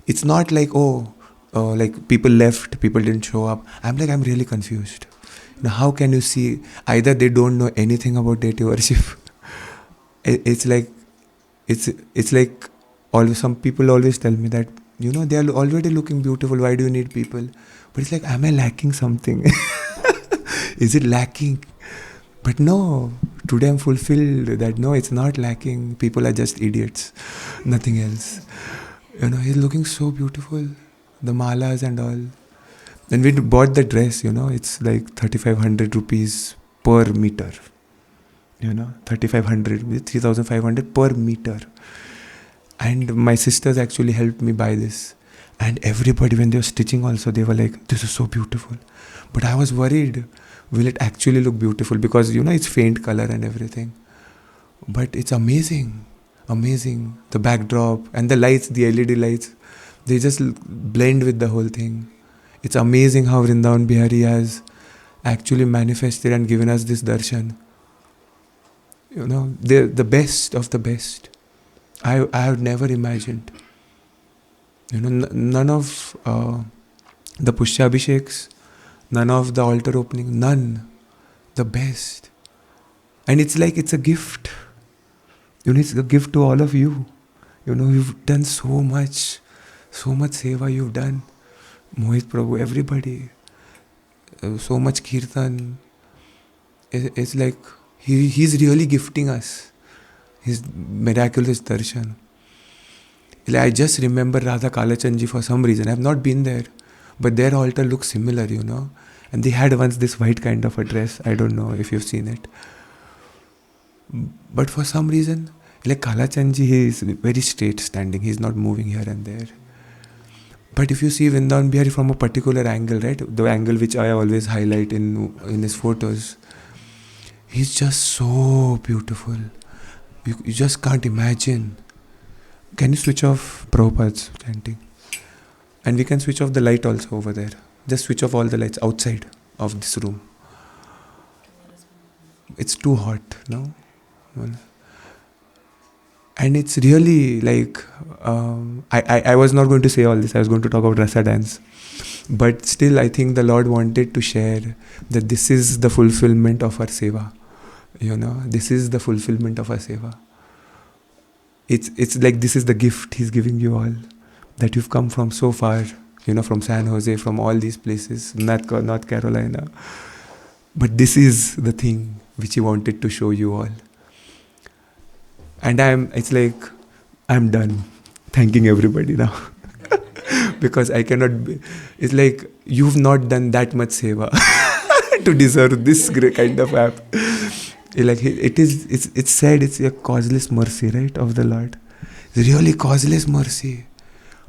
It's not like, like people left, people didn't show up. I'm really confused. How can you see, either they don't know anything about deity worship. It's like some people always tell me that, they are already looking beautiful, why do you need people? But it's like, am I lacking something? Is it lacking? But no, today I'm fulfilled that no, it's not lacking. People are just idiots, nothing else. He's looking so beautiful, the malas and all. And we bought the dress, it's like 3,500 rupees per meter. 3,500, 3,500 per meter. And my sisters actually helped me buy this. And everybody, when they were stitching also, they were like, this is so beautiful. But I was worried, will it actually look beautiful? Because, it's faint color and everything. But it's amazing. Amazing. The backdrop and the lights, the LED lights, they just blend with the whole thing. It's amazing how Vrindavan Bihari has actually manifested and given us this darshan. They're the best of the best. I have never imagined. None of the Pushyabhisheks, none of the altar opening, none. The best. And it's like it's a gift. It's a gift to all of you. You've done so much seva you've done. Mohit Prabhu, everybody. so much kirtan. It's like he's really gifting us his miraculous darshan. Like, I just remember Radha Kalachandji for some reason. I have not been there, but their altar looks similar, And they had once this white kind of a dress. I don't know if you've seen it. But for some reason, like Kalachandji, he is very straight standing. He's not moving here and there. But if you see Vrindavan Bihari from a particular angle, right? The angle which I always highlight in his photos, he's just so beautiful. You just can't imagine. Can you switch off Prabhupada's chanting? And we can switch off the light also over there. Just switch off all the lights outside of this room. It's too hot, no? And it's really like, I was not going to say all this. I was going to talk about rasa dance. But still, I think the Lord wanted to share that this is the fulfillment of our seva. This is the fulfillment of our seva. It's like this is the gift He's giving you all. That you've come from so far, from San Jose, from all these places, North Carolina. But this is the thing which He wanted to show you all. And I'm done thanking everybody now. Because I cannot it's like you've not done that much seva to deserve this great kind of app. It's said it's a causeless mercy, right, of the Lord. It's really causeless mercy.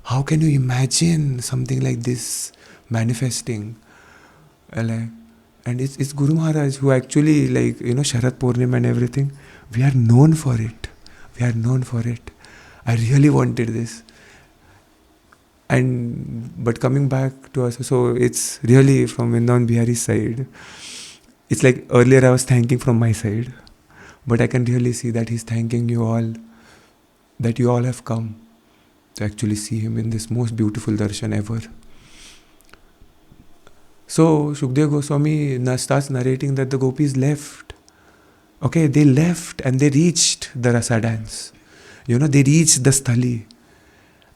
How can you imagine something like this manifesting? And it's Guru Maharaj who actually, Sharat Purnima and everything, we are known for it. I really wanted this. But coming back to us, so it's really from Vrindavan Bihari's side. It's like earlier I was thanking from my side, but I can really see that He's thanking you all, that you all have come to actually see Him in this most beautiful darshan ever. So Shukdev Goswami starts narrating that the gopis left. Okay, they left and they reached the rasa dance. They reached the sthali.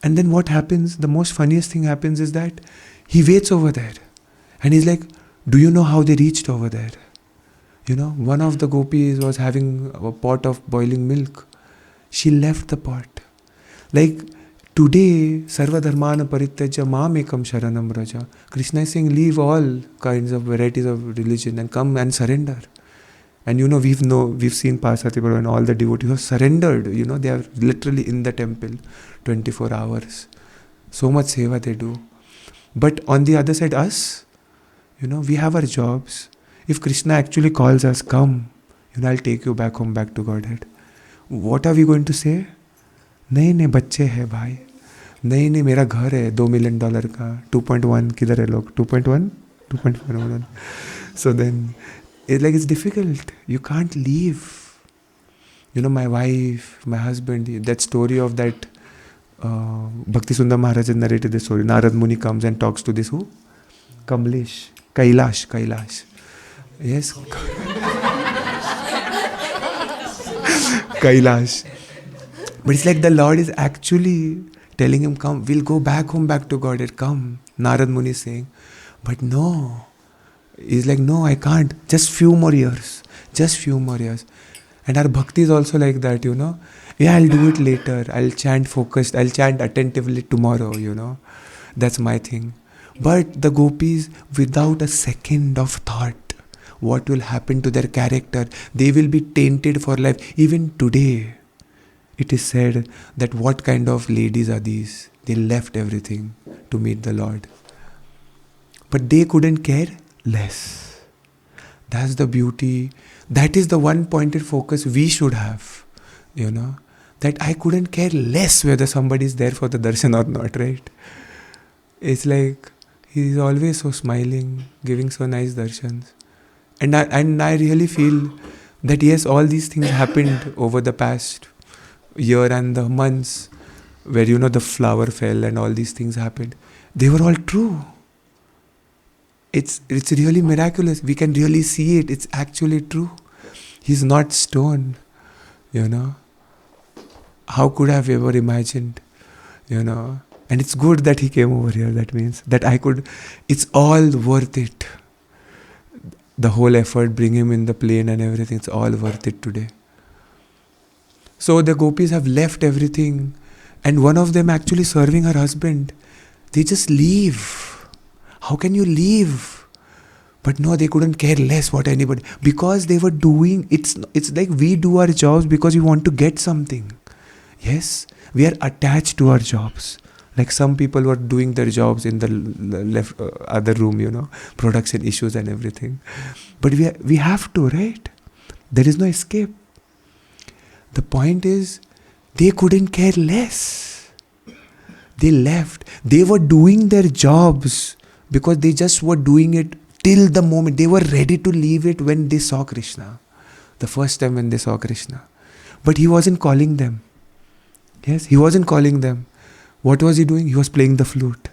And then what happens, the most funniest thing happens is that he waits over there. And he's like, do you know how they reached over there? One of the gopis was having a pot of boiling milk. She left the pot. Like today, Sarva Dharmana Parityaja Mam Ekam Sharanam Raja. Krishna is saying, leave all kinds of varieties of religion and come and surrender. And we've seen Pasati Prabhu and all the devotees have surrendered. They are literally in the temple 24 hours. So much seva they do. But on the other side, us, we have our jobs. If Krishna actually calls us, come, I'll take you back home, back to Godhead. What are we going to say? नहीं बच्चे है भाई, नहीं मेरा घर है $2 million का, 2.1 किधर है लोग, 2.1. So then it's difficult. You can't leave. My wife, my husband, that story of that Bhakti Sundar Maharaj has narrated the story. Narad Muni comes and talks to this who? Kailash. Yes. Kailash. But it's like the Lord is actually telling him, come, we'll go back home, back to Godhead, come. Narad Muni is saying, but no. He's like, no, I can't. Just few more years. And our bhakti is also like that, Yeah, I'll do it later. I'll chant focused. I'll chant attentively tomorrow, That's my thing. But the gopis, without a second of thought, what will happen to their character? They will be tainted for life. Even today, it is said that what kind of ladies are these? They left everything to meet the Lord. But they couldn't care less. That's the beauty. That is the one pointed focus we should have, that I couldn't care less whether somebody is there for the darshan or not, right? It's like he's always so smiling, giving so nice darshans. And I really feel that yes, all these things happened over the past year and the months where the flower fell and all these things happened. They were all true. It's really miraculous. We can really see it. It's actually true. He's not stone. How could I have ever imagined? And it's good that he came over here. That means that it's all worth it. the whole effort, bring him in the plane and everything, it's all worth it today. So the gopis have left everything, and one of them actually serving her husband. They just leave. How can you leave? But no, they couldn't care less what anybody, because they were doing, it's like we do our jobs because we want to get something. Yes, we are attached to our jobs. Like some people were doing their jobs in the left other room, production issues and everything. But we have to, right? There is no escape. The point is, they couldn't care less. They left. They were doing their jobs because they just were doing it till the moment. They were ready to leave it when they saw Krishna. The first time when they saw Krishna. But he wasn't calling them. Yes, he wasn't calling them. What was he doing? He was playing the flute.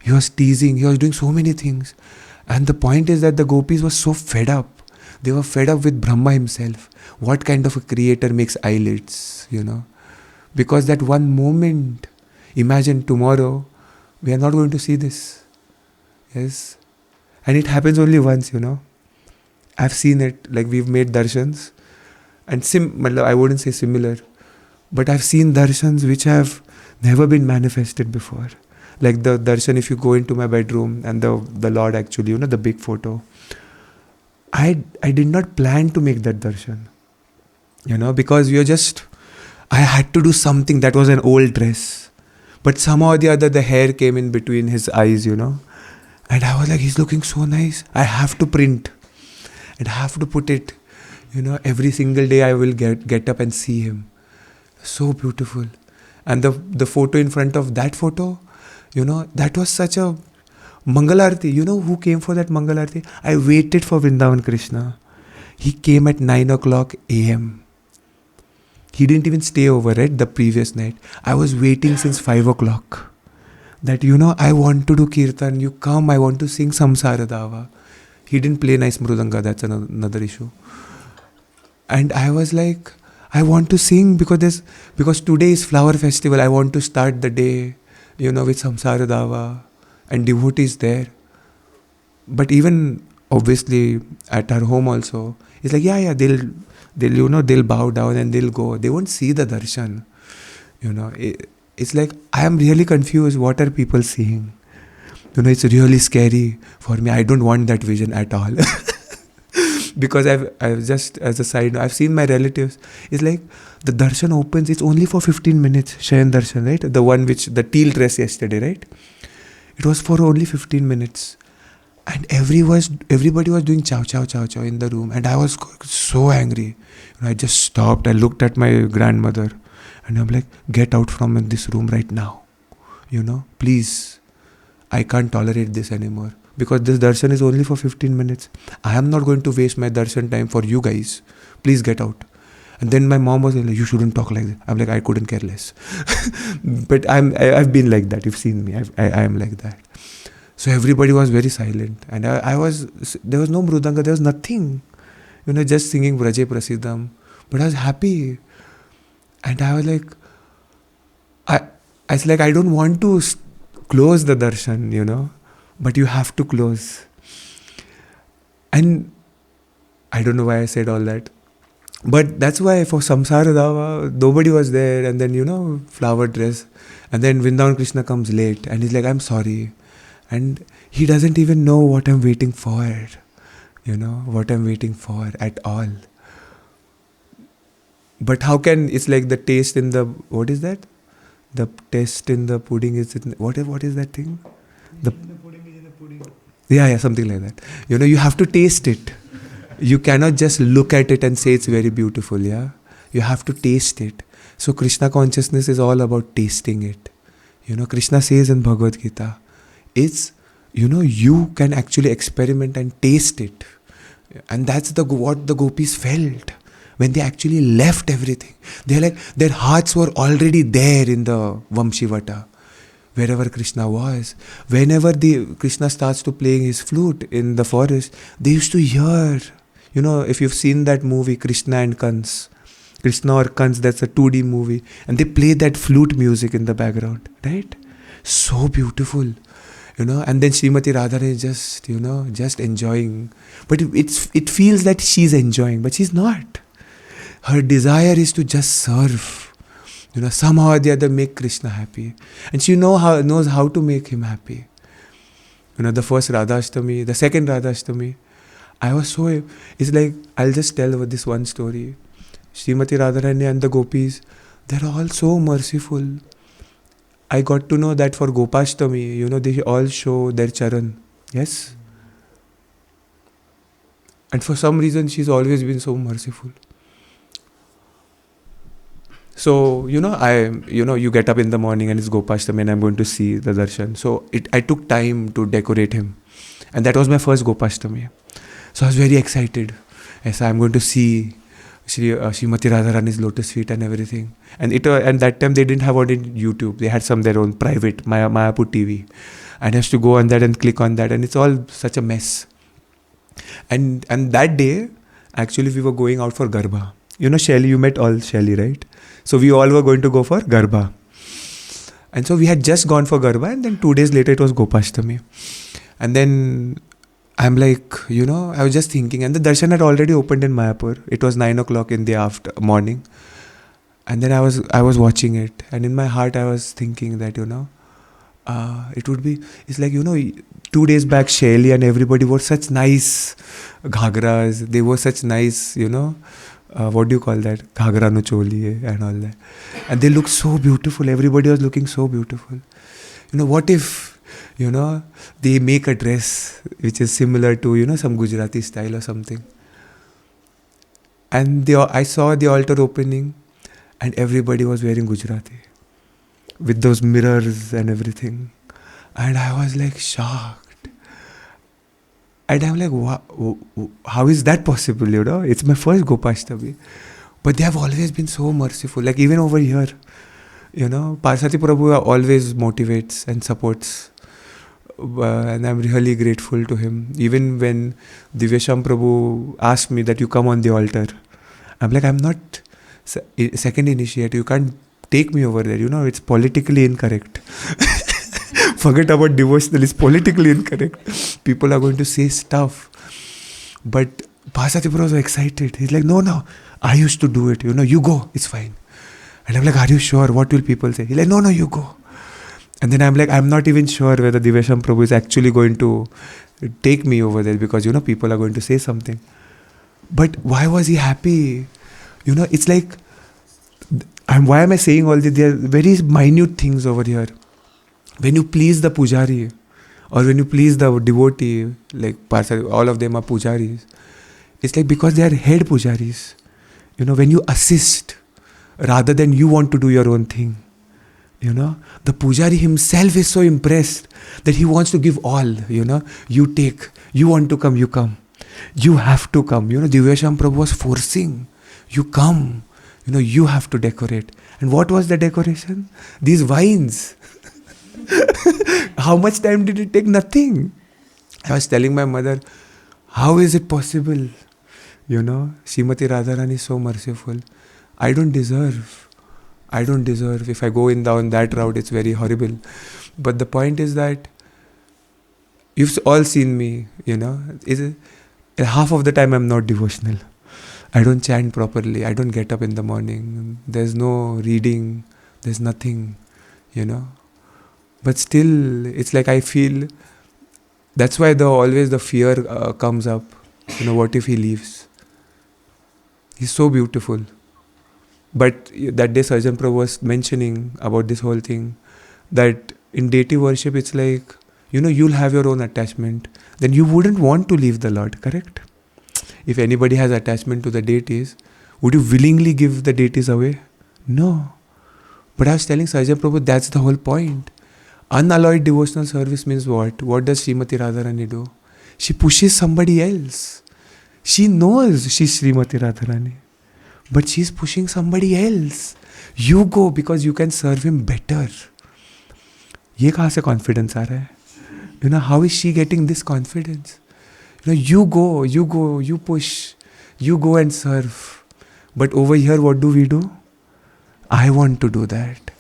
He was teasing. He was doing so many things. And the point is that the gopis were so fed up. They were fed up with Brahma himself. What kind of a creator makes eyelids, Because that one moment, imagine tomorrow, we are not going to see this. Yes. And it happens only once, I've seen it, like we've made darshans. And I wouldn't say similar, but I've seen darshans which have never been manifested before. Like the darshan, if you go into my bedroom and the Lord actually, the big photo. I did not plan to make that darshan, because I had to do something. That was an old dress. But somehow or the other, the hair came in between his eyes, And I was like, he's looking so nice. I have to print. And I have to put it, every single day I will get up and see him. So beautiful. And the photo in front of that photo, that was such a Mangalarti. Who came for that Mangalarti? I waited for Vrindavan Krishna. He came at 9 o'clock a.m. He didn't even stay over, right, the previous night. I was waiting since 5 o'clock. That, I want to do kirtan. You come, I want to sing Samsara Dava. He didn't play nice mrudanga. That's another issue. And I was like, I want to sing because today is flower festival. I want to start the day, with Samsara Dava and devotees there. But even obviously at our home also, it's like, they'll bow down and they'll go. They won't see the darshan. It's like, I am really confused. What are people seeing? It's really scary for me. I don't want that vision at all. Because I've just, as a side note, I've seen my relatives. It's like the darshan opens, it's only for 15 minutes. Shayan darshan, right? The one the teal dress yesterday, right? It was for only 15 minutes. And everybody was doing chow chow chow chow in the room. And I was so angry. I just stopped. I looked at my grandmother. And I'm like, get out from this room right now. Please. I can't tolerate this anymore. Because this darshan is only for 15 minutes. I am not going to waste my darshan time for you guys. Please get out. And then my mom was like, you shouldn't talk like that. I'm like, I couldn't care less. But I've been like that. You've seen me. I am like that. So everybody was very silent. And there was no mrudanga. There was nothing. Just singing Braje Prasidham. But I was happy. And I was like, I don't want to close the darshan, But you have to close. And I don't know why I said all that. But that's why for Samsara Dava, nobody was there. And then, flower dress. And then Vrindavan Krishna comes late. And he's like, I'm sorry. And he doesn't even know what I'm waiting for. What I'm waiting for at all. But how can, it's like the taste in the, what is that? The taste in the pudding is, what is that thing? Yeah, something like that. You have to taste it. You cannot just look at it and say it's very beautiful, yeah? You have to taste it. So Krishna consciousness is all about tasting it. Krishna says in Bhagavad Gita, it's, you can actually experiment and taste it. And that's what the gopis felt when they actually left everything. They're like, their hearts were already there in the Vamshivata. Wherever Krishna was. Whenever Krishna starts to playing his flute in the forest, they used to hear. If you've seen that movie, Krishna and Kans. Krishna or Kans, that's a 2D movie. And they play that flute music in the background, right? So beautiful. and then Srimati Radharani is just, just enjoying. But it feels that she's enjoying, but she's not. Her desire is to just serve, somehow or the other make Krishna happy. And she knows how to make him happy. The first Radhashtami, the second Radhashtami, it's like, I'll just tell this one story. Srimati Radharani and the Gopis, they're all so merciful. I got to know that for Gopashtami, they all show their charan. Yes? And for some reason, she's always been so merciful. So, you get up in the morning and it's Gopashtami and I'm going to see the darshan. So, I took time to decorate him. And that was my first Gopashtami. So, I was very excited. Yes, I'm going to see Srimati Radharani's lotus feet and everything. And that time they didn't have on YouTube. They had their own private Mayapur TV. And I used to go on that and click on that. And it's all such a mess. And that day, actually we were going out for Garba. Shelly, you met all Shelly, right? So we all were going to go for Garba. And so we had just gone for Garba, and then 2 days later it was Gopashtami. And then I'm like, I was just thinking, and the darshan had already opened in Mayapur. It was 9 o'clock in the morning. And then I was watching it, and in my heart I was thinking that, it's like, 2 days back Shelly and everybody wore such nice ghagras. They wore such nice, what do you call that? Ghagra no choli and all that. And they looked so beautiful. Everybody was looking so beautiful. What if, they make a dress which is similar to, some Gujarati style or something. And I saw the altar opening and everybody was wearing Gujarati with those mirrors and everything. And I was like shocked. And I'm like, how is that possible, It's my first Gopashtami. But they have always been so merciful. Like even over here, Parsati Prabhu always motivates and supports. And I'm really grateful to him. Even when Divyasham Prabhu asked me that you come on the altar, I'm like, I'm not second initiate. You can't take me over there. It's politically incorrect. Forget about devotional, it's politically incorrect. People are going to say stuff. But Parsati Prabhu was excited. He's like, no, I used to do it. You go, it's fine. And I'm like, are you sure? What will people say? He's like, no, you go. And then I'm like, I'm not even sure whether Divyasham Prabhu is actually going to take me over there because, people are going to say something. But why was he happy? It's like, why am I saying all this? There are very minute things over here. When you please the pujari or when you please the devotee, like all of them are pujaris, it's like because they are head pujaris. When you assist rather than you want to do your own thing, the pujari himself is so impressed that he wants to give all, you take, you want to come, you come. You have to come. Divyasham Prabhu was forcing, you come, you have to decorate. And what was the decoration? These vines. How much time did it take? Nothing. I was telling my mother, how is it possible? Srimati Radharani is so merciful. I don't deserve. If I go down that route, it's very horrible. But the point is that you've all seen me, half of the time I'm not devotional. I don't chant properly. I don't get up in the morning. There's no reading. There's nothing, But still, it's like I feel, that's why always the fear comes up. What if he leaves? He's so beautiful. But that day Sarjan Prabhu was mentioning about this whole thing, that in deity worship, it's like, you'll have your own attachment. Then you wouldn't want to leave the Lord, correct? If anybody has attachment to the deities, would you willingly give the deities away? No. But I was telling Sarjan Prabhu, that's the whole point. Unalloyed devotional service means what? What does Srimati Radharani do? She pushes somebody else. She knows she's Srimati Radharani, but she's pushing somebody else. You go because you can serve him better. ये कहाँ से confidence आ रहा है? How is she getting this confidence? You go, you push, you go and serve. But over here, what do? I want to do that.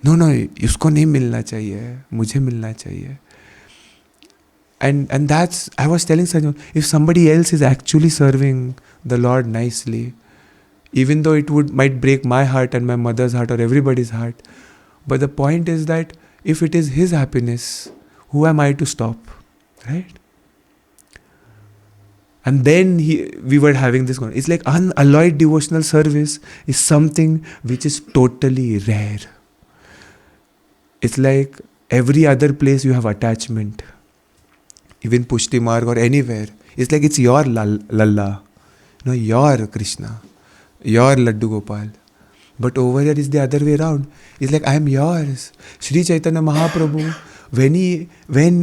No, इसको नहीं मिलना चाहिए, मुझे मिलना चाहिए. And that's, I was telling Sanjay, if somebody else is actually serving the Lord nicely, even though it might break my heart and my mother's heart or everybody's heart, but the point is that if it is his happiness, who am I to stop? Right? And then we were having this conversation. It's like unalloyed devotional service is something which is totally rare. It's like every other place you have attachment. Even Pushti Marg or anywhere. It's like it's your Lalla. Your Krishna. Your Laddu Gopal. But over here is the other way around. It's like I am yours. Sri Chaitanya Mahaprabhu, when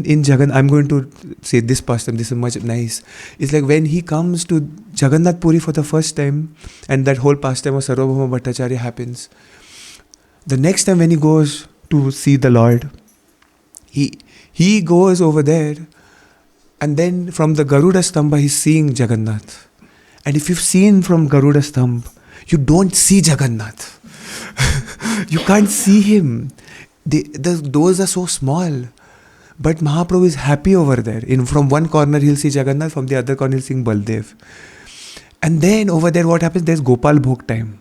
in Jagannath, I'm going to say this pastime, this is much nice. It's like when he comes to Jagannath Puri for the first time, and that whole pastime of Sarvabhauma Bhattacharya happens. The next time when he goes to see the Lord, he goes over there, and then from the Garuda Stambha he's seeing Jagannath. And if you've seen from Garuda Stambha, you don't see Jagannath. You can't see him. The doors are so small. But Mahaprabhu is happy over there. From one corner he'll see Jagannath, from the other corner he'll see Baldev. And then over there what happens? There's Gopal Bhog time.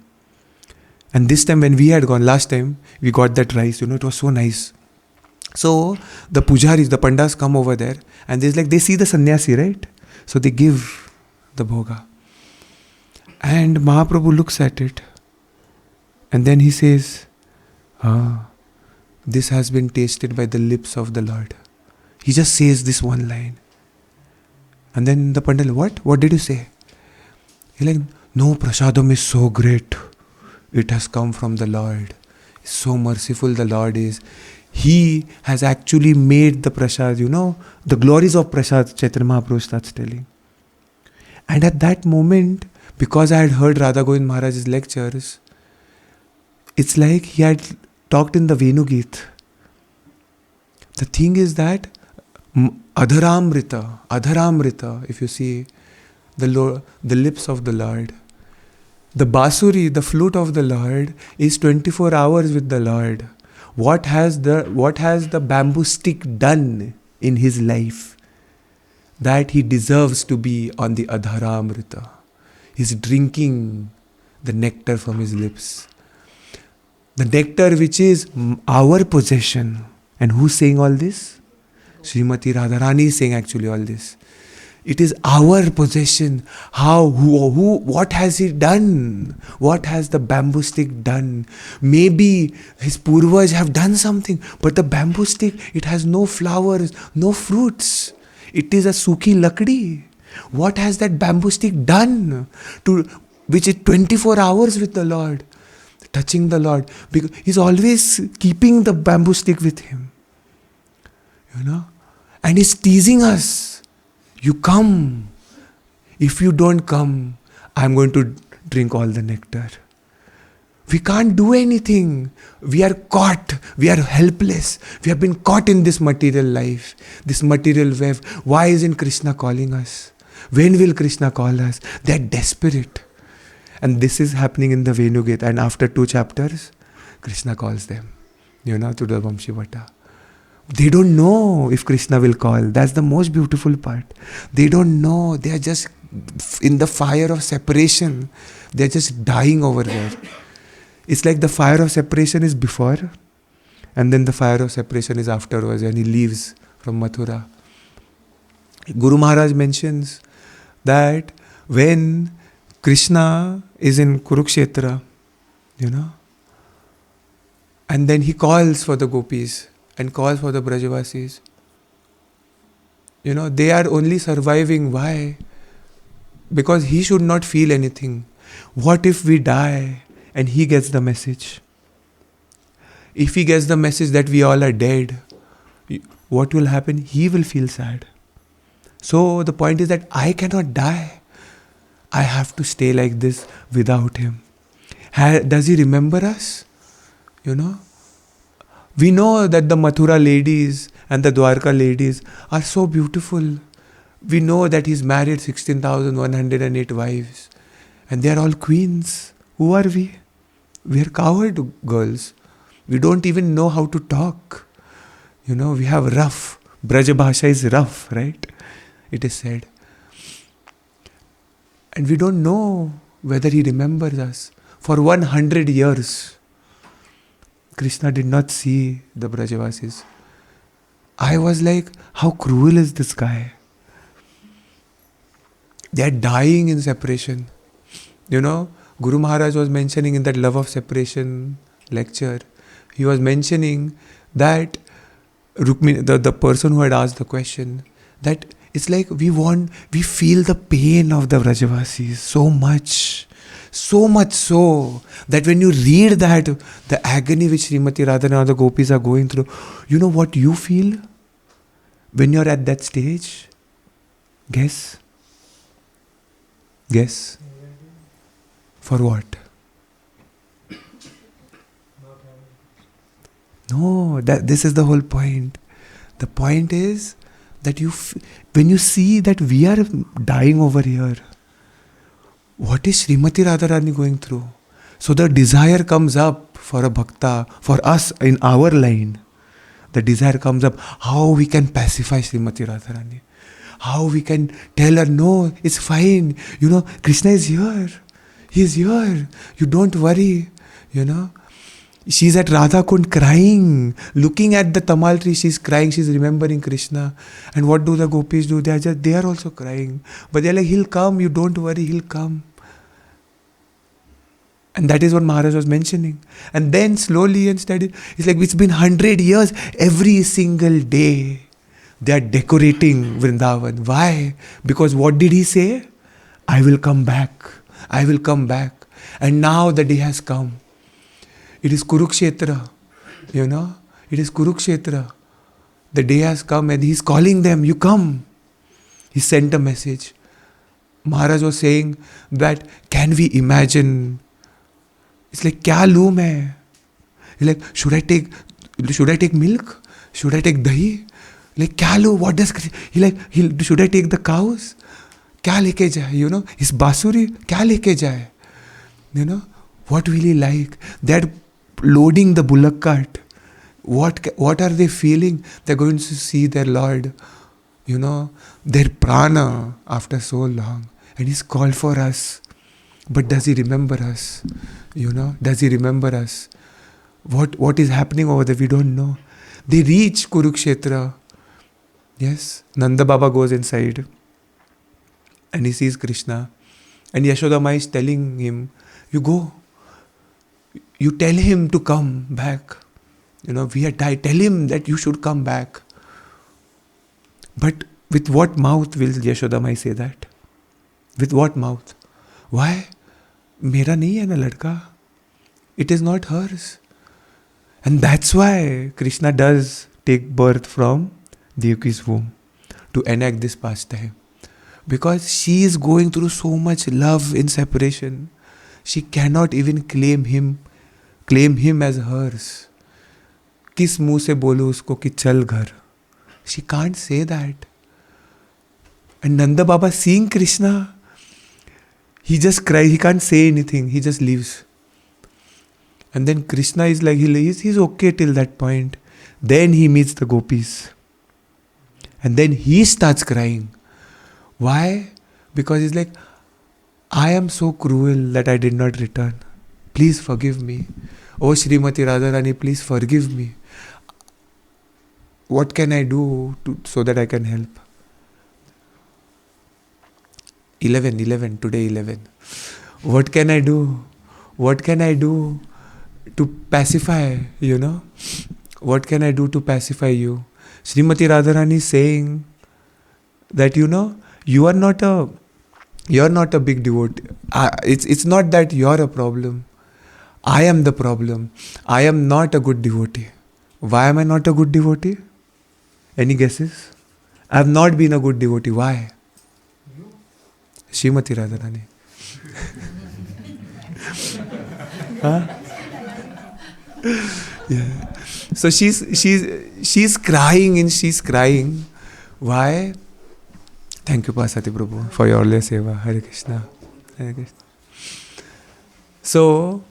And this time when we had gone, last time, we got that rice. It was so nice. So the pujaris, the pandas come over there, and they see the sannyasi, right? So they give the bhoga. And Mahaprabhu looks at it. And then he says, this has been tasted by the lips of the Lord. He just says this one line. And then the Pandal, what? What did you say? He's like, no, prasadam is so great. It has come from the Lord. So merciful the Lord is. He has actually made the prasad, the glories of prasad, Chaitanya Mahaprabhu starts telling. And at that moment, because I had heard Radha Govind Maharaj's lectures, it's like he had talked in the Venugit. The thing is that Adharamrita, if you see the lips of the Lord, the Basuri, the flute of the Lord, is 24 hours with the Lord. What has the bamboo stick done in his life that he deserves to be on the Adharamrita? He's drinking the nectar from his lips. The nectar which is our possession. And who's saying all this? Srimati Radharani is saying actually all this. It is our possession. What has he done? What has the bamboo stick done? Maybe his purvaj have done something, but the bamboo stick, it has no flowers, no fruits. It is a suki lakdi. What has that bamboo stick done? Which is 24 hours with the Lord, touching the Lord. Because he's always keeping the bamboo stick with him. And he's teasing us. You come. If you don't come, I'm going to drink all the nectar. We can't do anything. We are caught. We are helpless. We have been caught in this material life, this material web. Why isn't Krishna calling us? When will Krishna call us? They are desperate. And this is happening in the Venugit. And after 2 chapters, Krishna calls them, to the Vamshivata. They don't know if Krishna will call. That's the most beautiful part. They don't know. They are just in the fire of separation. They are just dying over there. It's like the fire of separation is before, and then the fire of separation is afterwards, and he leaves from Mathura. Guru Maharaj mentions that when Krishna is in Kurukshetra, and then he calls for the gopis and calls for the Brajavasis. They are only surviving. Why? Because he should not feel anything. What if we die and he gets the message? If he gets the message that we all are dead, what will happen? He will feel sad. So the point is that I cannot die. I have to stay like this without him. Does he remember us? We know that the Mathura ladies and the Dwarka ladies are so beautiful. We know that he's married 16,108 wives. And they are all queens. Who are we? We are coward girls. We don't even know how to talk. We have rough Braja Bhasha is rough, right? It is said. And we don't know whether he remembers us. For 100 years, Krishna did not see the Brajavasis. I was like, how cruel is this guy? They are dying in separation. You know, Guru Maharaj was mentioning in that love of separation lecture, he was mentioning that Rukmini, the person who had asked the question, that it's like we feel the pain of the Vrajavasis so much so that when you read that, the agony which Srimati Radharani or the Gopis are going through, you know what you feel when you're at that stage? Guess? For what? No, this is the whole point. The point is that when you see that we are dying over here, what is Srimati Radharani going through? So the desire comes up for a bhakta, for us in our line. The desire comes up, how we can pacify Srimati Radharani. How we can tell her, no, it's fine. You know, Krishna is here. He is here. You don't worry. You know. She's at Radha Kund crying, looking at the tamal tree, she's crying, she's remembering Krishna. And what do the Gopis do? They are also crying. But they're like, he'll come, you don't worry, he'll come. And that is what Maharaj was mentioning. And then slowly and steady, it's like it's been 100 years, every single day, they are decorating Vrindavan. Why? Because what did he say? I will come back. I will come back. And now the day has come. It is Kurukshetra, you know. It is Kurukshetra. The day has come and he's calling them, you come. He sent a message. Maharaj was saying that, can we imagine? It's like, kya loom hai? He's like, should I take milk? Should I take dahi? Like, kya lo? What does he like? Should I take the cows? Kya leke jaye? You know, his basuri, kya leke jaye? You know, what will he like? They're loading the bullock cart. What are they feeling? They're going to see their Lord, you know, their prana after so long. And he's called for us. But does he remember us? You know, does he remember us? What is happening over there? We don't know. They reach Kurukshetra. Yes, Nanda Baba goes inside and he sees Krishna. And Yashoda Ma is telling him, you go. You tell him to come back. You know, we are died. Tell him that you should come back. But with what mouth will Yashoda Mai say that? With what mouth? Why? Mera nahi hai na ladka. It is not hers. And that's why Krishna does take birth from Devaki's womb to enact this pastime. Because she is going through so much love in separation. She cannot even claim him as hers. Kis muh se bolu usko ki chal ghar. She can't say that. And Nanda Baba seeing Krishna, he just cries, he can't say anything, he just leaves. And then Krishna is like, he's okay till that point. Then he meets the Gopis. And then he starts crying. Why? Because he's like, I am so cruel that I did not return. Please forgive me. Oh Srimati Radharani, please forgive me. What can I do so that I can help? 11, today 11. What can I do? What can I do to pacify, you know? What can I do to pacify you? Srimati Radharani is saying that, you know, you're not a big devotee. It's not that you're a problem. I am the problem. I am not a good devotee. Why am I not a good devotee? Any guesses? I have not been a good devotee. Why? Srimati Radharani. Huh? Yeah. So she's crying and she's crying. Why? Thank you, Pasati Prabhu, for your earlier seva. Hare Krishna. Hare Krishna. So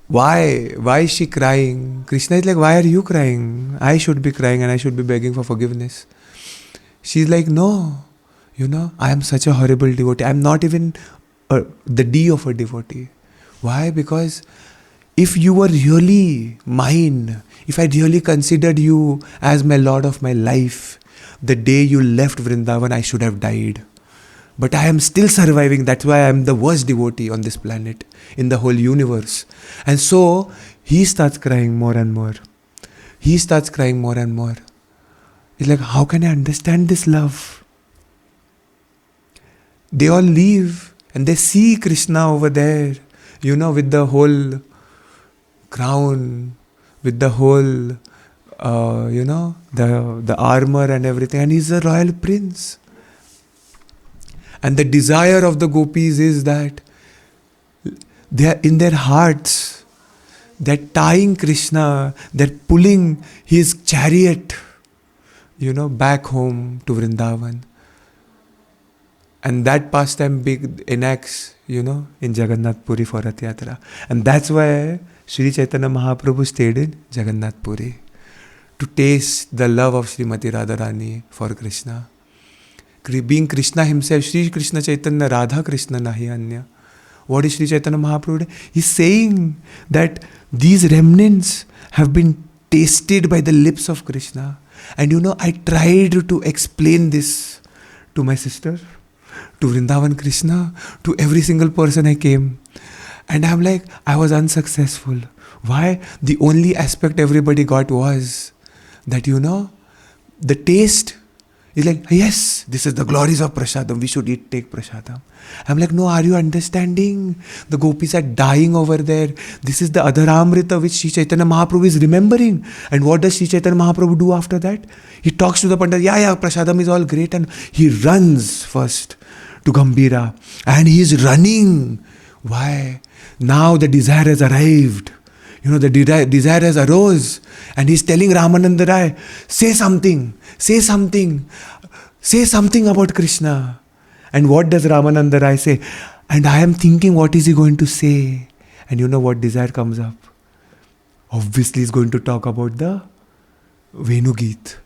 Why? Why is she crying? Krishna is like, why are you crying? I should be crying and I should be begging for forgiveness. She's like, no, I am such a horrible devotee. I'm not even the D of a devotee. Why? Because if you were really mine, if I really considered you as my Lord of my life, the day you left Vrindavan, I should have died. But I am still surviving. That's why I am the worst devotee on this planet, in the whole universe. And so, he starts crying more and more. He starts crying more and more. He's like, how can I understand this love? They all leave and they see Krishna over there, with the whole crown, with the whole, the armor and everything. And he's a royal prince. And the desire of the gopis is that they are in their hearts, they're tying Krishna, they're pulling his chariot, back home to Vrindavan. And that pastime enacts, in Jagannath Puri for Rath Yatra. And that's why Sri Chaitanya Mahaprabhu stayed in Jagannath Puri, to taste the love of Srimati Radharani for Krishna. Being Krishna himself, Sri Krishna Chaitanya Radha Krishna nahi anya. What is Sri Chaitanya Mahaprabhu doing? He's saying that these remnants have been tasted by the lips of Krishna. And I tried to explain this to my sister, to Vrindavan Krishna, to every single person I came. And I'm like, I was unsuccessful. Why? The only aspect everybody got was that, the taste. He's like, yes, this is the glories of prasadam. We should take prasadam. I'm like, no, are you understanding? The gopis are dying over there. This is the Adharamrita which Sri Chaitanya Mahaprabhu is remembering. And what does Sri Chaitanya Mahaprabhu do after that? He talks to the Pandit, prasadam is all great. And he runs first to Gambhira. And he's running. Why? Now the desire has arrived. The desire has arose. And he's telling Ramananda Rai, say something about Krishna. And what does Ramananda Rai say? And I am thinking, what is he going to say? And what desire comes up? Obviously, he's going to talk about the Venugit.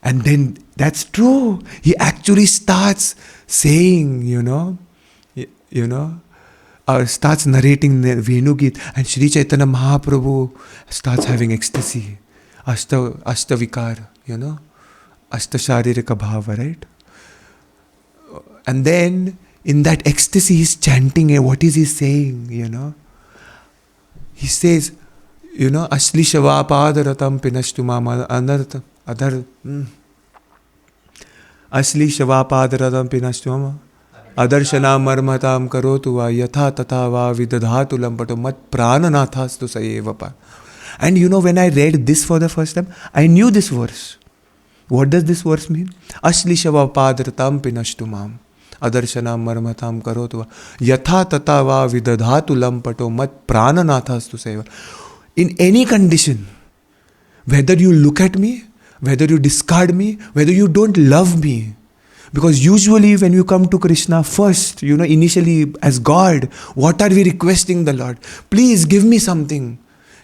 And then, that's true. He actually starts saying, starts narrating the Venugit, and Sri Chaitanya Mahaprabhu starts having ecstasy. Ashtavikar, Ashtasharirika bhava, right? And then, in that ecstasy, he's chanting, what is he saying, He says, Asli Shavapadaratam Pinashtumam Adar. Asli Shavapadaratam Pinashtumam Adarshana marmatam karotu va yatha tatha va vidadhatu lampato mat prananathastu sayevapa. And when I read this for the first time, I knew this verse. What does this verse mean? Asli shava padratam pinashtumam adarshana marmatam karotu va yatha tatha va vidadhatu lampato mat prananathastu sayeva. In any condition, whether you look at me, whether you discard me, whether you don't love me, because usually when you come to Krishna first, initially as God, what are we requesting the Lord? Please give me something.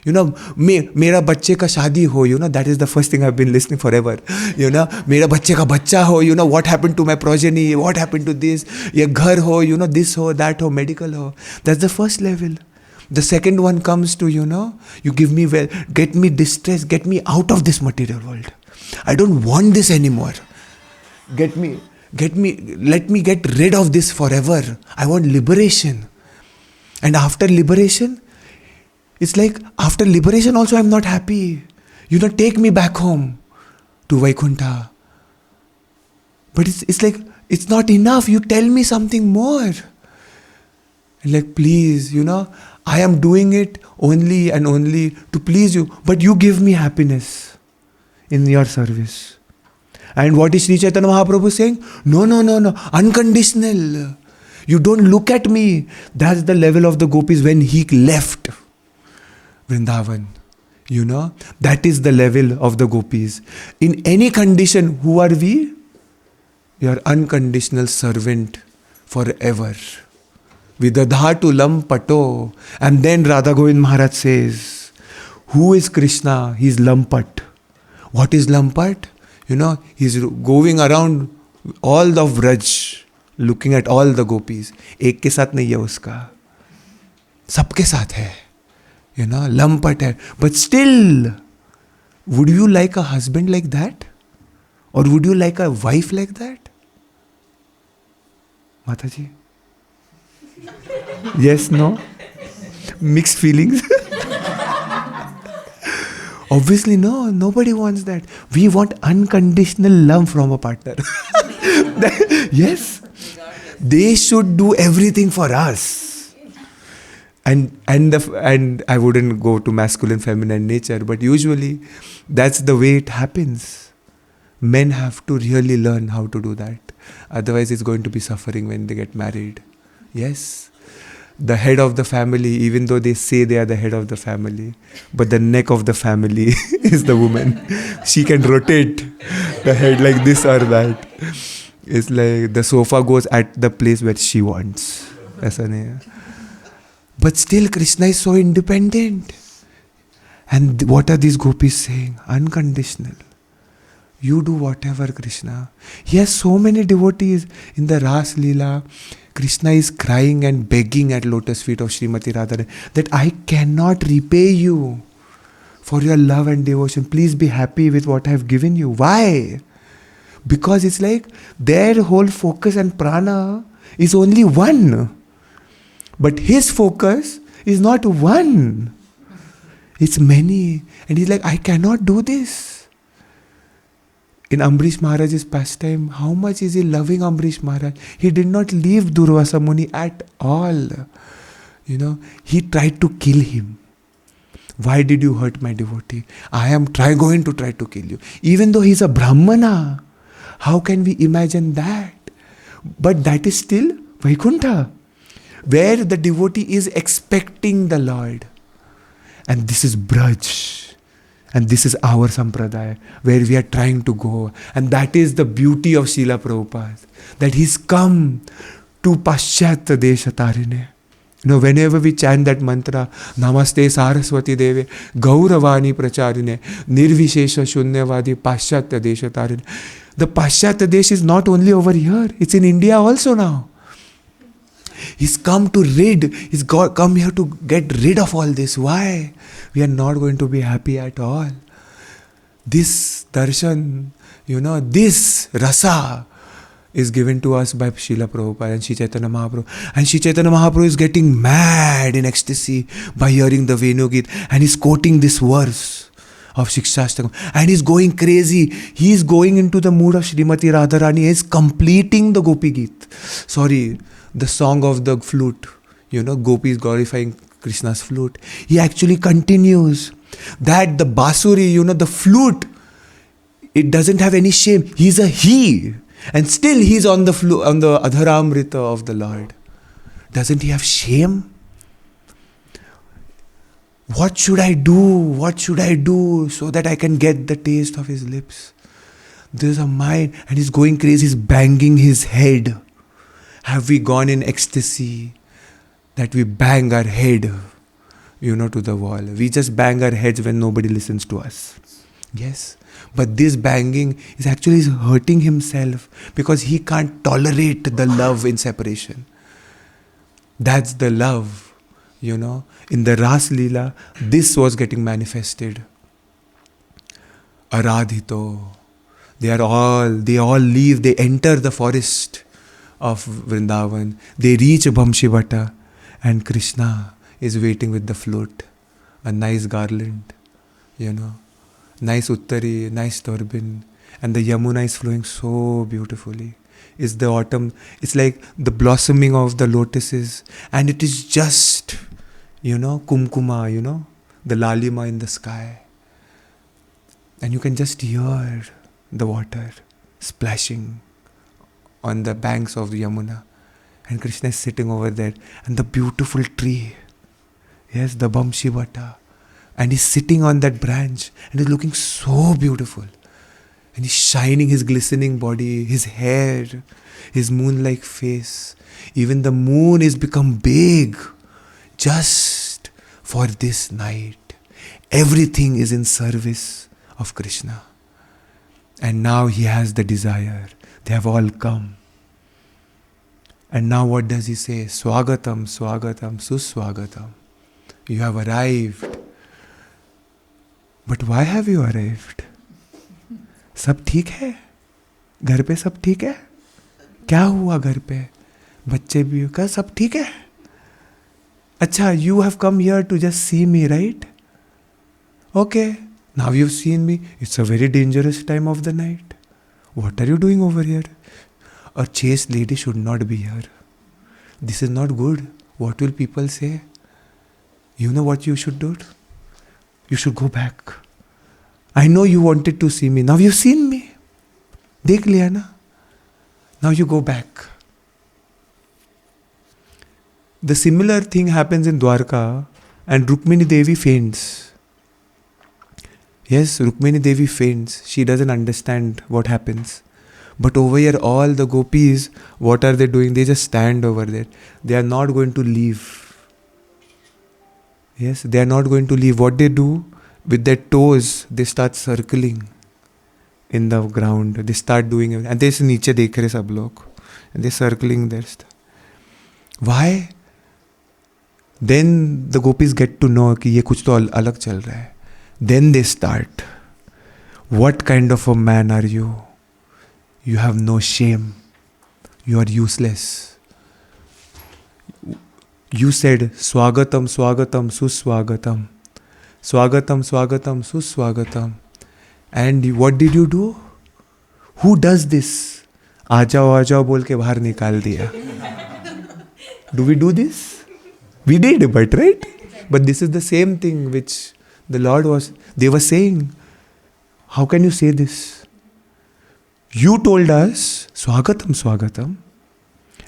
Mera bacche ka shadi ho, that is the first thing I've been listening forever. Mera bacche ka bacha ho, what happened to my progeny, what happened to this, ye ghar ho, this ho, that ho, medical ho. That's the first level. The second one comes to, you give me get me distress, get me out of this material world. I don't want this anymore. Let me get rid of this forever. I want liberation. And after liberation, it's like, after liberation also I'm not happy. Take me back home to Vaikuntha. But it's like, it's not enough. You tell me something more. And like, please, I am doing it only and only to please you. But you give me happiness in your service. And what is Sri Chaitanya Mahaprabhu saying? No, unconditional. You don't look at me. That's the level of the gopis when he left Vrindavan. That is the level of the gopis. In any condition, who are we? We are unconditional servant forever. Vidadhatu pato. And then Radha Govind Maharaj says, who is Krishna? He's lampat. What is lampat? He's going around all the Vraj, looking at all the gopis. Ek ke saath nahi hai uska. Sabke saath hai. Lampat hai. But still, would you like a husband like that? Or would you like a wife like that? Mataji? Yes, no? Mixed feelings? Obviously, no. Nobody wants that. We want unconditional love from a partner. Yes. They should do everything for us. And I wouldn't go to masculine, feminine nature, but usually that's the way it happens. Men have to really learn how to do that. Otherwise, it's going to be suffering when they get married. Yes. The head of the family, even though they say they are the head of the family, but the neck of the family is the woman. She can rotate the head like this or that. It's like the sofa goes at the place where she wants. But still, Krishna is so independent. And what are these gopis saying? Unconditional. You do whatever, Krishna. He has so many devotees in the Ras Leela. Krishna is crying and begging at lotus feet of Srimati Radharani that I cannot repay you for your love and devotion. Please be happy with what I have given you. Why? Because it's like their whole focus and prana is only one. But his focus is not one. It's many. And he's like, I cannot do this. In Ambrish Maharaj's pastime, how much is he loving Ambrish Maharaj? He did not leave Durvasa Muni at all. He tried to kill him. Why did you hurt my devotee? I am going to try to kill you. Even though he is a Brahmana, how can we imagine that? But that is still Vaikuntha, where the devotee is expecting the Lord. And this is Braj. And this is our sampradaya, where we are trying to go. And that is the beauty of Srila Prabhupada, that he's come to Paschat Desha Tarine. Whenever we chant that mantra, Namaste Saraswati Deve, Gauravani Pracharine, Nirvishesha Shunyavadi Paschat Desha Tarine. The Paschat Desh is not only over here, it's in India also now. He's come to he's come here to get rid of all this. Why? We are not going to be happy at all. This darshan, this rasa is given to us by Srila Prabhupada and Sri Chaitanya Mahaprabhu. And Sri Chaitanya Mahaprabhu is getting mad in ecstasy by hearing the Venu Geet. And he's quoting this verse of Shikshastakam. And he's going crazy. He's going into the mood of Srimati Radharani. He's completing the Gopi Geet. The song of the flute, Gopis glorifying Krishna's flute. He actually continues that the basuri, the flute, it doesn't have any shame. He's a he. And still he's on the Adharamrita of the Lord. Doesn't he have shame? What should I do? What should I do so that I can get the taste of his lips? There's a mind, and he's going crazy. He's banging his head. Have we gone in ecstasy that we bang our head, to the wall? We just bang our heads when nobody listens to us. Yes. But this banging is actually hurting himself because he can't tolerate the love in separation. That's the love, In the Ras Leela, this was getting manifested. Aradhito. They all leave, they enter the forest of Vrindavan. They reach Bhamshivata, and Krishna is waiting with the flute. A nice garland, nice uttari, nice turban, and the Yamuna is flowing so beautifully. It's the autumn, it's like the blossoming of the lotuses, and it is just, kumkuma, the lalima in the sky. And you can just hear the water splashing on the banks of the Yamuna. And Krishna is sitting over there. And the beautiful tree. Yes, the Bhamshivata. And he's sitting on that branch. And it's looking so beautiful. And he's shining his glistening body, his hair, his moon-like face. Even the moon is become big just for this night. Everything is in service of Krishna. And now he has the desire. They have all come. And now what does he say? Swagatam, swagatam, suswagatam. You have arrived. But why have you arrived? सब ठीक है? घर पे सब ठीक है? क्या हुआ घर पे? बच्चे भी क्या सब ठीक है? अच्छा, you have come here to just see me, right? Okay, now you've seen me. It's a very dangerous time of the night. What are you doing over here? A chaste lady should not be here. This is not good. What will people say? You know what you should do? You should go back. I know you wanted to see me. Now you've seen me. देख लिया ना? Now you go back. The similar thing happens in Dwarka, and Rukmini Devi faints. Yes, Rukmini Devi faints. She doesn't understand what happens. But over here, all the gopis, what are they doing? They just stand over there. They are not going to leave. Yes, they are not going to leave. What they do? With their toes, they start circling in the ground. They start doing it. And they से नीचे देख रहे सब लोग. And they're circling there. Why? Then the gopis get to know कि ये कुछ तो अलग चल रहा है. Then they start. What kind of a man are you? You have no shame. You are useless. You said swagatam, swagatam, suswagatam. Swagatam, swagatam, suswagatam. And what did you do? Who does this? आजाओ बोल के बाहर निकाल दिया. Do we do this? We did, but right? But this is the same thing which the Lord they were saying. How can you say this? You told us, swagatam, swagatam.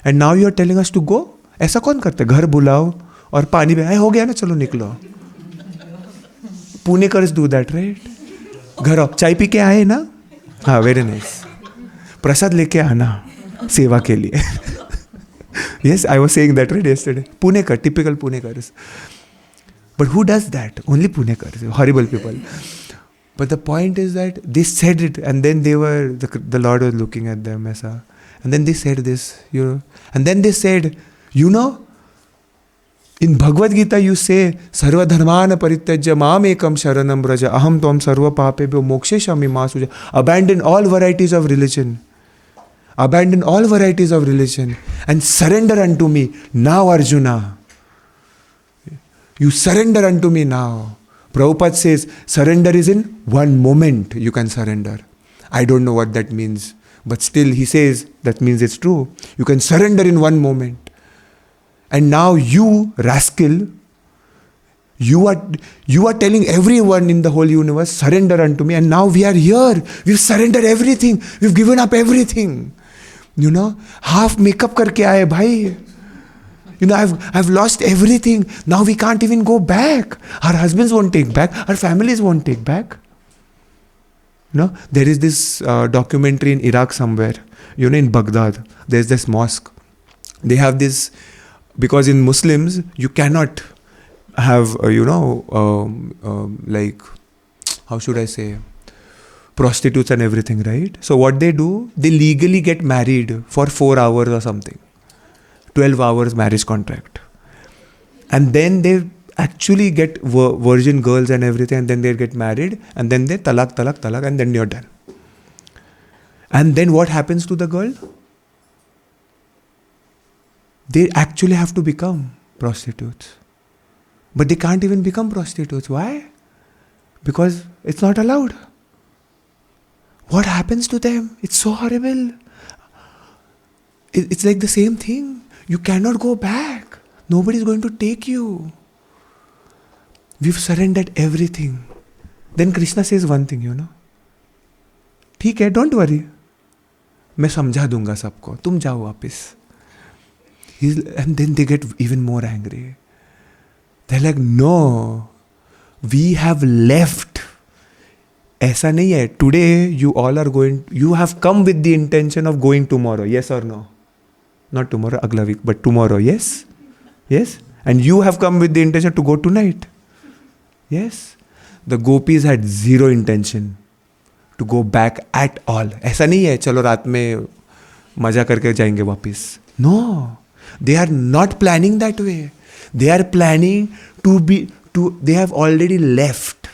And now you are telling us to go? ऐसा कौन करता है? घर बुलाओ और पानी में हो गया ना, चलो निकलो. Punekars do that, right? घर आओ, चाय पी के आए ना? हाँ, very nice. प्रसाद लेके आना सेवा के लिए. Yes, I was saying that right yesterday. Punekar, typical Punekars. But who does that? Only Punekars, horrible people. But the point is that they said it, and then they were, the Lord was looking at them, aisa. And then they said this, and then they said, in Bhagavad Gita you say, Sarva dharmana parityajya mam ekam sharanam braja aham tvam sarva papebhyo moksheshami ma suja. Abandon all varieties of religion. Abandon all varieties of religion and surrender unto me. Now, Arjuna, you surrender unto me now. Prabhupada says, surrender is in one moment you can surrender. I don't know what that means. But still he says, that means it's true. You can surrender in one moment. And now you, rascal, you are telling everyone in the whole universe, surrender unto me. And now we are here. We've surrendered everything. We've given up everything. Half makeup karke aaye bhai. I've lost everything. Now we can't even go back. Our husbands won't take back. Our families won't take back. There is this documentary in Iraq somewhere. In Baghdad, there's this mosque. They have this, because in Muslims, you cannot have, like, how should I say, prostitutes and everything, right? So what they do, they legally get married for 4 hours or something. 12 hours marriage contract. And then they actually get virgin girls and everything, and then they get married, and then they talak, and then you're done. And then what happens to the girl? They actually have to become prostitutes. But they can't even become prostitutes. Why? Because it's not allowed. What happens to them? It's so horrible. It's like the same thing. You cannot go back. Nobody's going to take you. We've surrendered everything. Then Krishna says one thing, ठीक है, don't worry. मैं समझा दूंगा सबको. तुम जाओ वापिस. And then they get even more angry. They're like, no, we have left ऐसा नहीं है. Today you all are going, you have come with the intention of going tomorrow. Yes or no? Not tomorrow, agla week, but tomorrow. Yes? Yes? And you have come with the intention to go tonight. Yes? The gopis had zero intention to go back at all. ऐसा नहीं है चलो रात में मजा करके जाएंगे वापस. No, they are not planning that way. They are planning they have already left.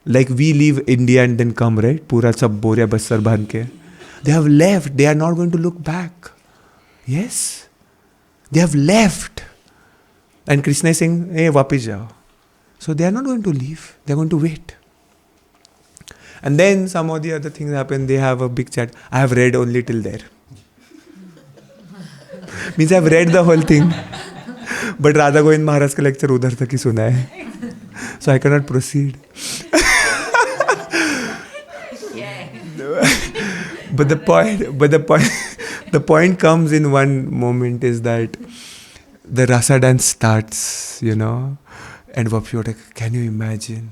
Like we leave India and then come, right? पूरा सब बोरिया बस्तर बांध के. They have left. They are not going to look back. Yes? They have left. And Krishna is saying, hey, वापस जाओ. So they are not going to leave. They are going to wait. And then some of the other things happen. They have a big chat. I have read only till there. Means I have read the whole thing. But Radha Govind Maharaj ka lecture udhar tak hi suna hai. So I cannot proceed. But the point comes in one moment is that the rasa dance starts, and Vapshoda, can you imagine,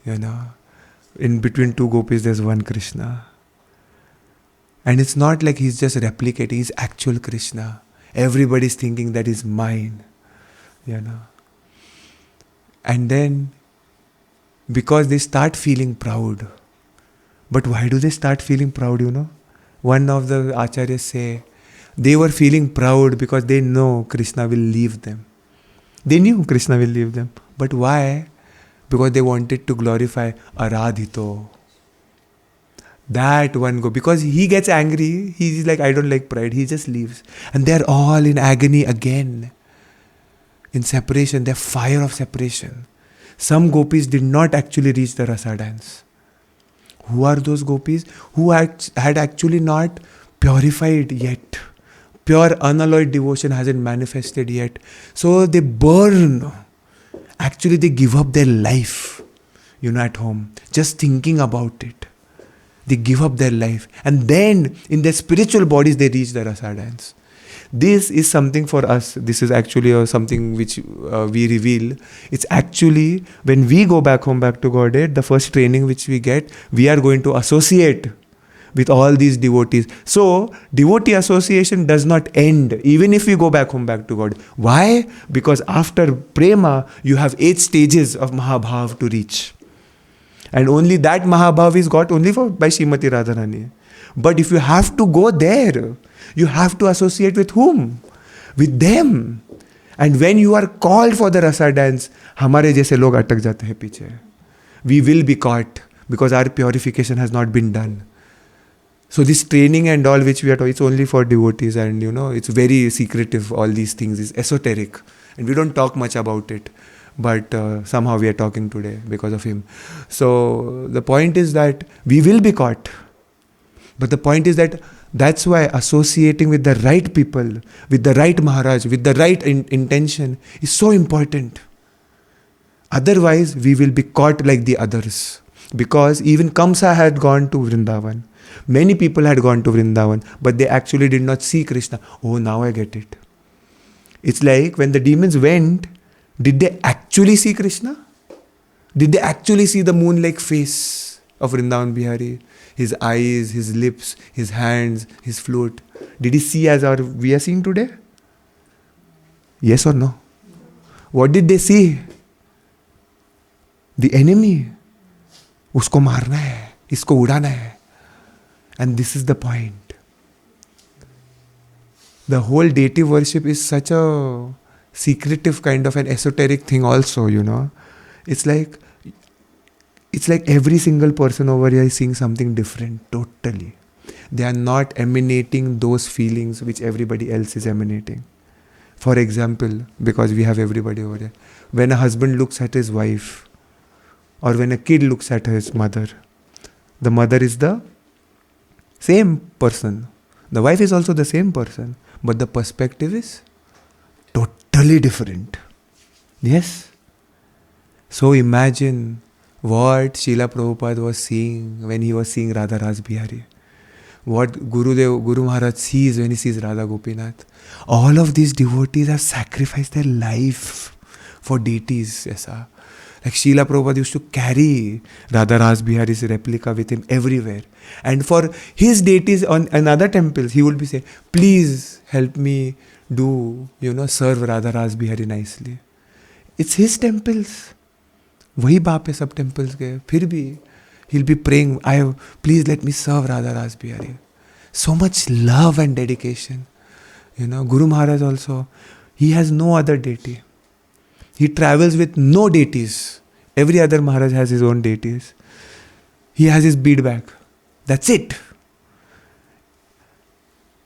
in between two gopis there's one Krishna. And it's not like he's just replicating, he's actual Krishna. Everybody's thinking that is mine, And then, because they start feeling proud. But why do they start feeling proud, One of the acharyas say, they were feeling proud because they know Krishna will leave them. They knew Krishna will leave them. But why? Because they wanted to glorify Aradhito. That one go. Because he gets angry, he's like, I don't like pride. He just leaves. And they're all in agony again. In separation, they're fire of separation. Some gopis did not actually reach the rasa dance. Who are those gopis? Who had actually not purified yet. Pure unalloyed devotion hasn't manifested yet. So they burn. Actually, they give up their life, at home. Just thinking about it. They give up their life. And then, in their spiritual bodies, they reach the rasa dance. This is something for us. This is actually something which we reveal. It's actually, when we go back home, back to Godhead, the first training which we get, we are going to associate with all these devotees. So, devotee association does not end, even if we go back home, back to God. Why? Because after prema, you have 8 stages of Mahabhav to reach. And only that Mahabhav is got only by Srimati Radharani. But if you have to go there, you have to associate with whom? With them. And when you are called for the rasa dance, हमारे जैसे लोग अटक जाते हैं पीछे. We will be caught because our purification has not been done. So this training and all which we are doing, it's only for devotees, and it's very secretive. All these things is esoteric, and we don't talk much about it. But somehow we are talking today because of him. So the point is that we will be caught. But the point is that that's why associating with the right people, with the right Maharaj, with the right intention is so important. Otherwise, we will be caught like the others. Because even Kamsa had gone to Vrindavan. Many people had gone to Vrindavan, but they actually did not see Krishna. Oh, now I get it. It's like when the demons went, did they actually see Krishna? Did they actually see the moon-like face of Vrindavan Bihari? His eyes, his lips, his hands, his flute. Did he see as we are seeing today? Yes or no? What did they see? The enemy. Usko marna hai, isko udana hai. And this is the point. The whole deity worship is such a secretive kind of an esoteric thing also, It's like every single person over here is seeing something different, totally. They are not emanating those feelings which everybody else is emanating. For example, because we have everybody over here. When a husband looks at his wife, or when a kid looks at his mother, the mother is the same person. The wife is also the same person. But the perspective is totally different. Yes? So imagine what Srila Prabhupada was seeing when he was seeing Radha Ras Bihari. What Guru Maharaj sees when he sees Radha Gopinath. All of these devotees have sacrificed their life for deities. Yes, Like Srila Prabhupada used to carry Radha Ras Bihari's replica with him everywhere. And for his deities on another temples, he would be saying, please help me do, serve Radha Ras Bihari nicely. It's his temples. वही बाप है सब temples के. फिर भी he'll be praying, please let me serve Radha Ras Bihari. So much love and dedication. Guru Maharaj also, he has no other deity. He travels with no deities. Every other Maharaj has his own deities. He has his bead bag. That's it.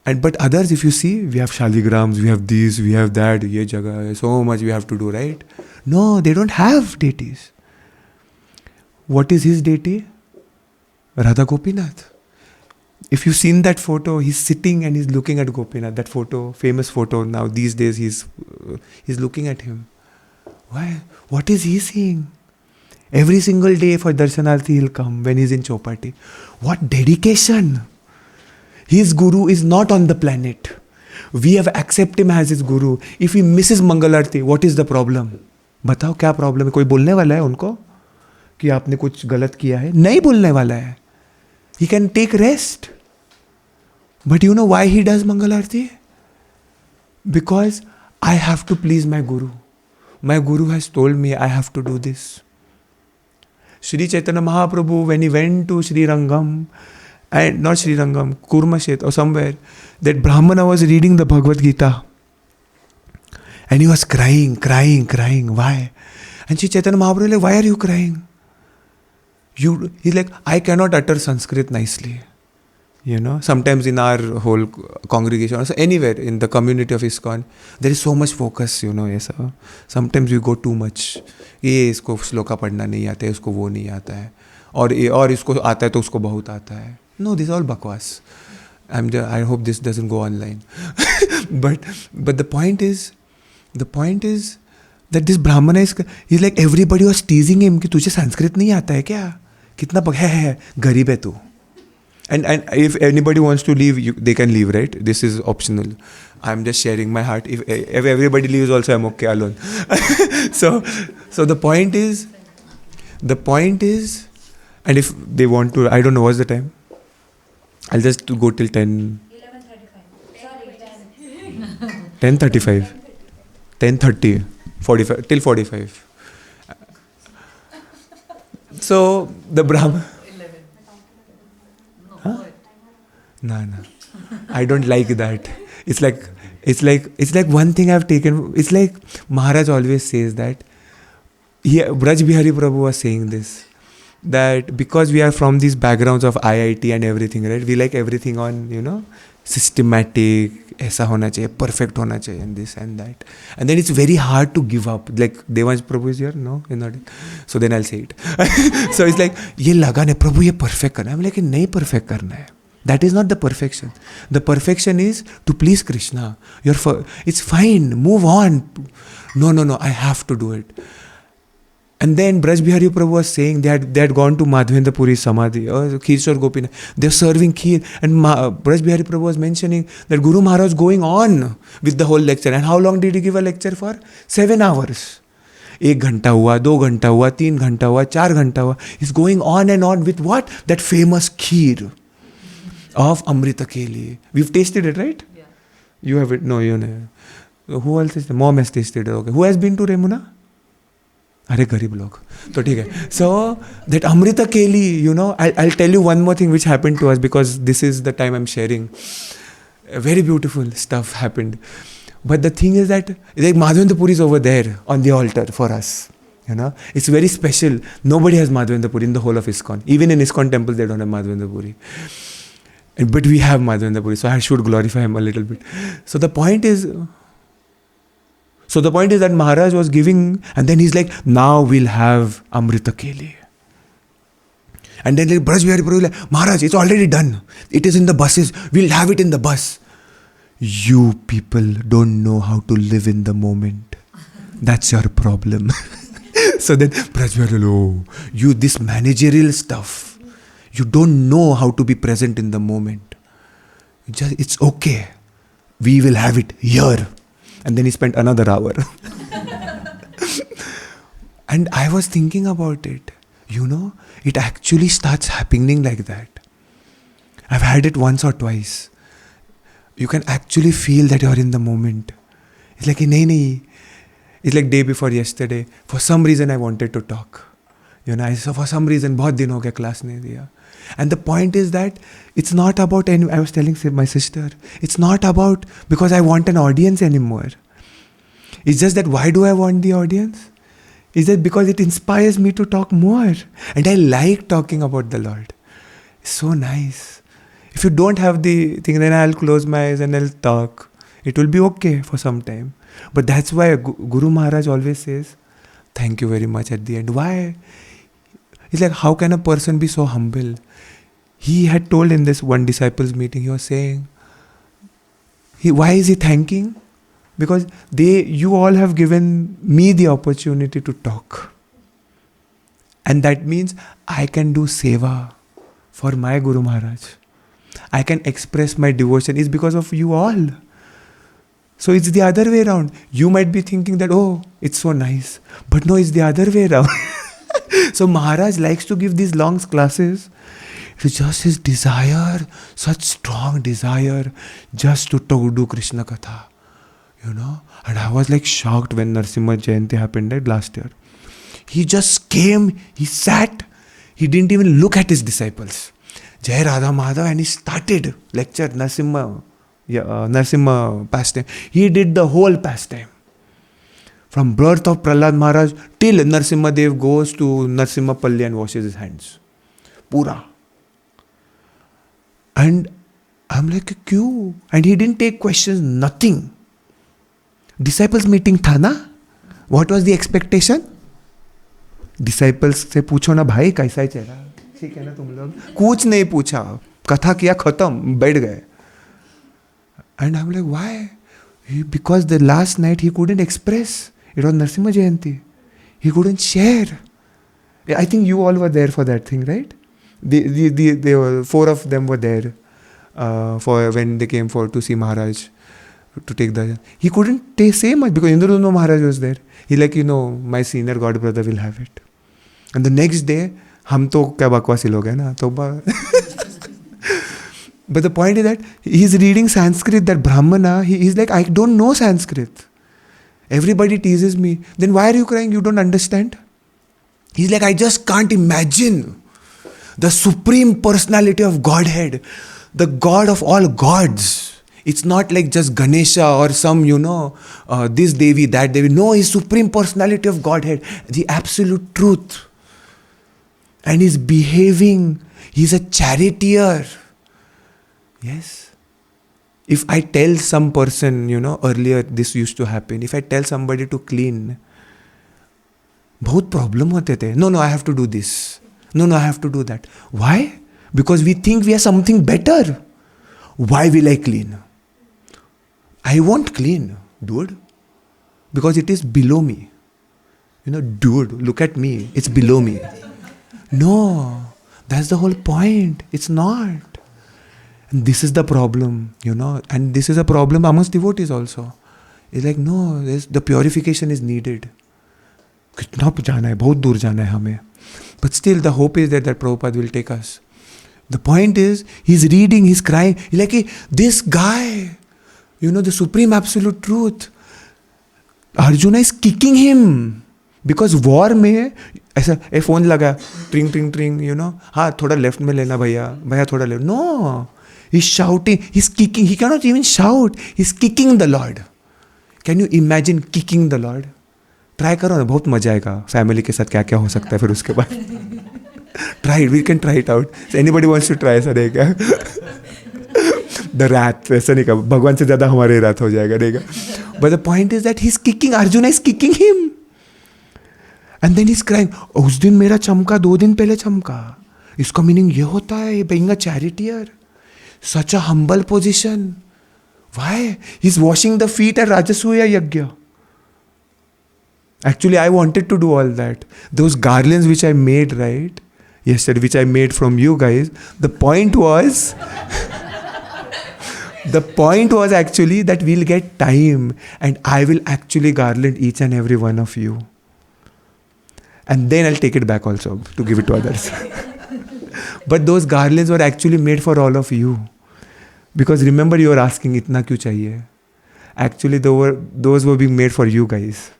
But others, if you see, we have shaligrams, we have this, we have that, ye jagah, so much we have to do, right? No, they don't have deities. What is his deity? Radha Gopinath. If you've seen that photo, he's sitting and he's looking at Gopinath. That photo, famous photo now, these days he's looking at him. Why? What is he seeing? Every single day for Darshanarthi he'll come when he's in Chopati. What dedication! His guru is not on the planet. We have accepted him as his guru. If he misses Mangalarti, what is the problem? बताओ क्या problem है? कोई बोलने वाला है उनको कि आपने कुछ गलत किया है? नहीं बोलने वाला है. He can take rest. But you know why he does Mangalarti? Because I have to please my guru. My guru has told me I have to do this. Sri Chaitanya Mahaprabhu, when he went to Sri Rangam, and not Sri Rangam, Kurmashet or somewhere, that Brahmana was reading the Bhagavad Gita. And he was crying. Why? And Sri Chaitanya Mahaprabhu was like, why are you crying? He's like, I cannot utter Sanskrit nicely. Sometimes in our whole congregation, also anywhere in the community of ISKCON, there is so much focus, ऐसा. Sometimes we go too much. ये इसको श्लोका पढ़ना नहीं आता है, इसको वो नहीं आता है, और इसको आता है तो उसको बहुत आता है. No, this is all bakwas. I hope this doesn't go online. but the point is that this Brahmana he's like, everybody was teasing him कि तुझे संस्कृत नहीं आता है क्या? कितना है गरीब है तू. And if anybody wants to leave, they can leave, right? This is optional. I'm just sharing my heart. If everybody leaves also, I'm okay alone. So the point is, and if they want to, I don't know what's the time. I'll just go till 10. 10:35. 10:30. 45 till 45. So the Brahma. No. I don't like that. It's like one thing I've taken. It's like Maharaj always says that. Braj Bihari Prabhu was saying this. That because we are from these backgrounds of IIT and everything, right? We like everything on, systematic, ऐसा होना चाहिए, perfect होना चाहिए, and this and that. And then it's very hard to give up. Like Devansh Prabhu is here, no? You're not. So then I'll say it. So it's like, ये लगा नहीं, प्रभु ये perfect करना है. I'm like, नहीं perfect करना है. That is not the perfection. The perfection is to please Krishna. It's fine. Move on. No. I have to do it. And then Braj Bihari Prabhu was saying they had gone to Madhavendra Puri Samadhi or Kheer Gopinath. They're serving kheer. And Braj Bihari Prabhu was mentioning that Guru Maharaj was going on with the whole lecture. And how long did he give a lecture for? 7 hours. 1 घंटा हुआ, 2 घंटा हुआ, 3 घंटा हुआ, 4 घंटा हुआ. He's going on and on with what? That famous kheer of Amrita Keli. We've tasted it, right? Yeah. You have it? No, you never. Who else is there? Mom has tasted it. Okay. Who has been to Remuna? अरे गरीब लोग तो ठीक है. So that Amrita Keli, I'll tell you one more thing which happened to us, because this is the time I'm sharing. Very beautiful stuff happened. But the thing is that like Madhavendra Puri is over there on the altar for us. It's very special. Nobody has Madhavendra Puri in the whole of ISKCON. Even in ISKCON temples they don't have Madhavendra Puri. But we have Madhavendra Puri, so I should glorify him a little bit. So the point is that Maharaj was giving, and then he's like, now we'll have Amrita Keli. And then like Braj Bihari Prabhu like, Maharaj, it's already done. It is in the buses. We'll have it in the bus. You people don't know how to live in the moment. That's your problem. So then Braj Bihari, you this managerial stuff. You don't know how to be present in the moment. It's okay. We will have it here. And then he spent another hour. And I was thinking about it. It actually starts happening like that. I've had it once or twice. You can actually feel that you're in the moment. It's like, nahi. It's like day before yesterday. For some reason, I wanted to talk. For some reason, बहुत दिन हो गया class नहीं दिया. And the point is that it's not about, I was telling my sister, it's not about because I want an audience anymore. It's just that why do I want the audience? It's just because it inspires me to talk more. And I like talking about the Lord. It's so nice. If you don't have the thing, then I'll close my eyes and I'll talk. It will be okay for some time. But that's why Guru Maharaj always says, thank you very much at the end. Why? It's like, how can a person be so humble? He had told in this one disciples meeting, he was saying, why is he thanking? Because you all have given me the opportunity to talk. And that means I can do seva for my Guru Maharaj. I can express my devotion. It's because of you all. So it's the other way around. You might be thinking that, oh, it's so nice. But no, it's the other way around. So Maharaj likes to give these long classes. It's just his desire, such strong desire, just to do Krishna Katha. And I was like shocked when Narasimha Jayanti happened last year. He just came, he sat, he didn't even look at his disciples. Jai Radha Madhav, and he started lecture, Narasimha pastime. He did the whole pastime. From birth of Prahlad Maharaj till Narasimha Dev goes to Narasimha Palli and washes his hands. Pura. And I'm like, Q. And he didn't take questions, nothing. Disciples meeting tha na? What was the expectation? Disciples से पूछो ना भाई कैसा है चेहरा, ठीक है ना तुम लोग, कुछ नहीं पूछा, कथा किया खत्म, बैठ गए. And I'm like, why? Because the last night he couldn't express. It was Narasimha Jayanti. He couldn't share. I think you all were there for that thing, right? They were, 4 of them were there for when they came to see Maharaj to take the. He couldn't say much because Indradumna Maharaj was there. He like, my senior god brother will have it. And the next day, हम तो क्या बकवासी लोग हैं ना, तो But the point is that he's reading Sanskrit, that Brahmana, he's like, I don't know Sanskrit. Everybody teases me. Then why are you crying? You don't understand? He's like, I just can't imagine the supreme personality of Godhead, the God of all gods. It's not like just Ganesha or some, this Devi, that Devi. No, His supreme personality of Godhead, the absolute truth. And He's behaving. He's a charioteer. Yes. If I tell some person, earlier this used to happen. If I tell somebody to clean, बहुत problem होते थे. No, I have to do this. No, I have to do that. Why? Because we think we are something better. Why will I clean? I won't clean, dude. Because it is below me. Dude, look at me. It's below me. No, that's the whole point. It's not. And this is the problem, and this is a problem amongst devotees also. It's like, no, the purification is needed. कितना जाना है, बहुत दूर जाना है हमें. But still the hope is that Prabhupada will take us. The point is, he's reading, he's crying. He's like, this guy, the supreme absolute truth, Arjuna is kicking him. Because war में ऐसा phone लगा, ट्रिंग ट्रिंग ट्रिंग, हाँ थोड़ा left में लेना भैया थोड़ा left. No. He's shouting, he's kicking. He cannot even shout. He's kicking the Lord. Can you imagine kicking the Lord? Try करो ना, बहुत मजा आएगा. Family के साथ क्या क्या हो सकता है फिर उसके बाद. Try it. We can try it out. So anybody wants to try ऐसा रहेगा. The wrath ऐसा नहीं का. भगवान से ज़्यादा हमारे wrath हो जाएगा रहेगा. But the point is that he's kicking. Arjuna is kicking him. And then he's crying. उस दिन मेरा चमका, 2 दिन पहले चमका. इसका meaning ये होता है, being a charioteer. Such a humble position. Why? He's washing the feet at Rajasuya Yajna. Actually, I wanted to do all that. Those garlands which I made, right? Yesterday, which I made from you guys. The point was actually that we'll get time and I will actually garland each and every one of you. And then I'll take it back also to give it to others. But those garlands were actually made for all of you. Because remember, you were asking, itna kyun chahiye? Actually, those were being made for you guys.